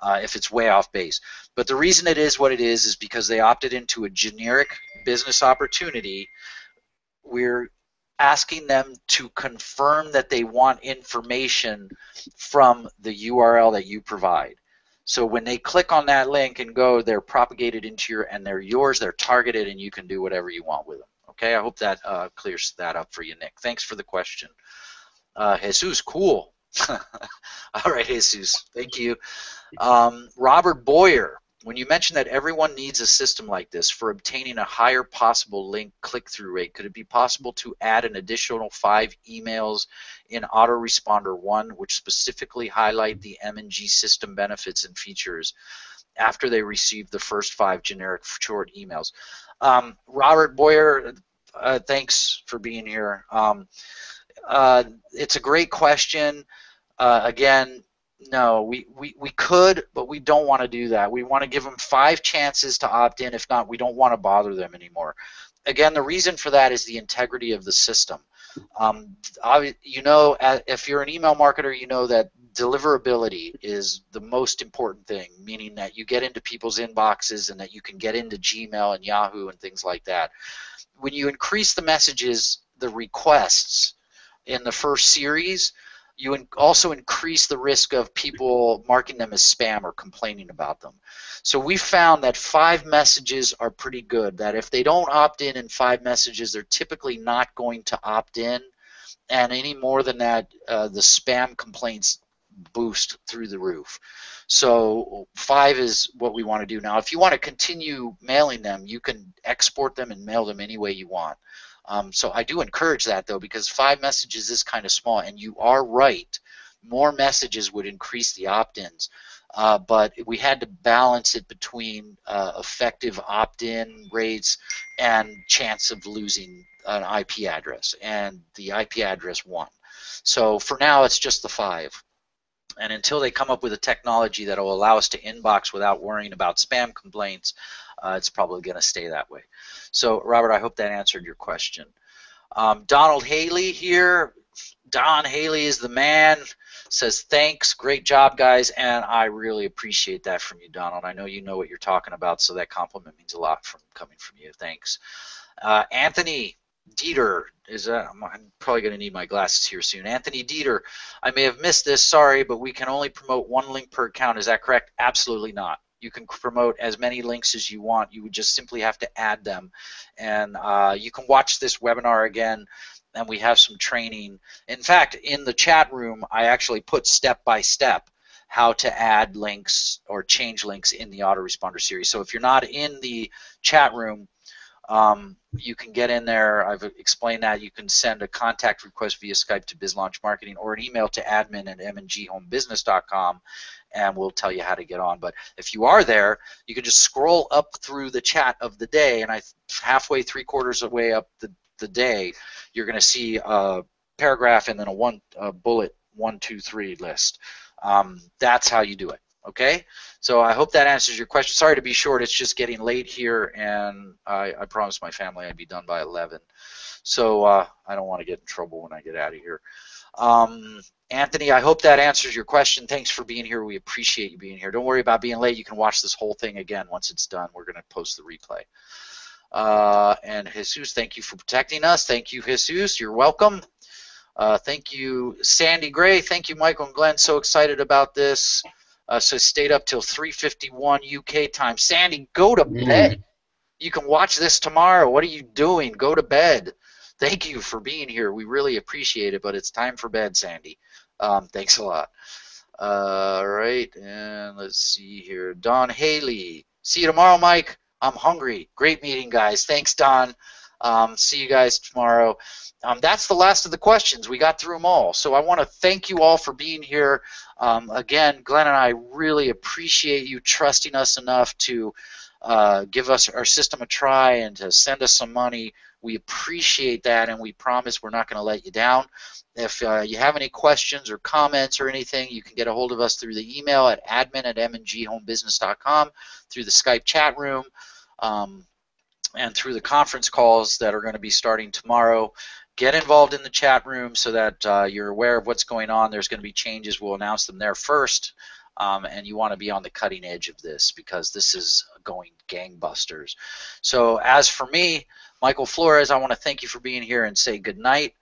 Speaker 1: if it's way off base. But the reason it is what it is because they opted into a generic business opportunity. We're asking them to confirm that they want information from the URL that you provide. So when they click on that link and go, they're propagated into your, and they're yours, they're targeted, and you can do whatever you want with them. Okay, I hope that clears that up for you, Nick. Thanks for the question. Jesus, cool. All right, Jesus, thank you. Robert Boyer, when you mentioned that everyone needs a system like this for obtaining a higher possible link click-through rate, could it be possible to add an additional 5 emails in Autoresponder 1 which specifically highlight the M&G system benefits and features after they receive the first 5 generic short emails? Robert Boyer, thanks for being here. It's a great question. Again, no, we could, but we don't want to do that. We want to give them 5 chances to opt in. If not, we don't want to bother them anymore. Again, the reason for that is the integrity of the system. You know, if you're an email marketer, you know that deliverability is the most important thing, meaning that you get into people's inboxes and that you can get into Gmail and Yahoo and things like that. When you increase the messages, the requests in the first series, you also increase the risk of people marking them as spam or complaining about them. So we found that 5 messages are pretty good, that if they don't opt in 5 messages, they're typically not going to opt in, and any more than that, the spam complaints boost through the roof. So 5 is what we want to do. Now, if you want to continue mailing them, you can export them and mail them any way you want. So I do encourage that, though, because 5 messages is kind of small, and you are right. More messages would increase the opt-ins, but we had to balance it between effective opt-in rates and chance of losing an IP address, and the IP address won. So for now, it's just the 5. And until they come up with a technology that will allow us to inbox without worrying about spam complaints, it's probably going to stay that way. So, Robert, I hope that answered your question. Donald Haley here. Don Haley is the man. Says, thanks, great job, guys, and I really appreciate that from you, Donald. I know you know what you're talking about, so that compliment means a lot coming from you. Thanks. Anthony Dieter I'm probably going to need my glasses here soon. Anthony Dieter, I may have missed this, sorry, but we can only promote 1 link per account. Is that correct? Absolutely not. You can promote as many links as you want. You would just simply have to add them. And you can watch this webinar again, and we have some training. In fact, in the chat room, I actually put step-by-step how to add links or change links in the autoresponder series. So if you're not in the chat room, You can get in there. I've explained that. You can send a contact request via Skype to BizLaunch Marketing or an email to admin@mnghomebusiness.com, and we'll tell you how to get on. But if you are there, you can just scroll up through the chat of the day, and halfway, three-quarters of the way up the day, you're going to see a paragraph and then a bullet 1, 2, 3 list. That's how you do it. Okay, so I hope that answers your question. Sorry to be short. It's just getting late here, and I promised my family I'd be done by 11. So I don't want to get in trouble when I get out of here. Anthony, I hope that answers your question. Thanks for being here. We appreciate you being here. Don't worry about being late. You can watch this whole thing again once it's done. We're going to post the replay. And Jesus, thank you for protecting us. Thank you, Jesus. You're welcome. Thank you, Sandy Gray. Thank you, Michael and Glenn. So excited about this. So stayed up till 3:51 UK time. Sandy, go to bed. You can watch this tomorrow. What are you doing? Go to bed. Thank you for being here. We really appreciate it, but it's time for bed, Sandy. Thanks a lot. All right, and let's see here. Don Haley. See you tomorrow, Mike. I'm hungry. Great meeting, guys. Thanks, Don. See you guys tomorrow. That's the last of the questions. We got through them all. So I want to thank you all for being here. Again, Glenn and I really appreciate you trusting us enough to give us our system a try and to send us some money. We appreciate that, and we promise we're not going to let you down. If you have any questions or comments or anything, you can get a hold of us through the email at admin@mnghomebusiness.com, through the Skype chat room, and through the conference calls that are going to be starting tomorrow. Get involved in the chat room so that you're aware of what's going on. There's going to be changes. We'll announce them there first. And you want to be on the cutting edge of this because this is going gangbusters. So as for me, Michael Flores, I want to thank you for being here and say good night.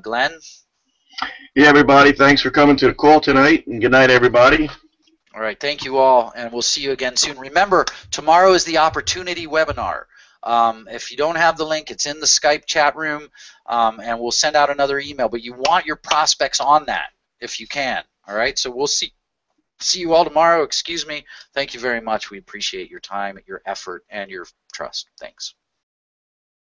Speaker 1: Glenn?
Speaker 2: Yeah, everybody, thanks for coming to the call tonight, and good night, everybody.
Speaker 1: All right, thank you all, and we'll see you again soon. Remember, tomorrow is the opportunity webinar. If you don't have the link, it's in the Skype chat room, and we'll send out another email. But you want your prospects on that if you can. All right, so we'll see you all tomorrow. Excuse me. Thank you very much. We appreciate your time, your effort, and your trust. Thanks.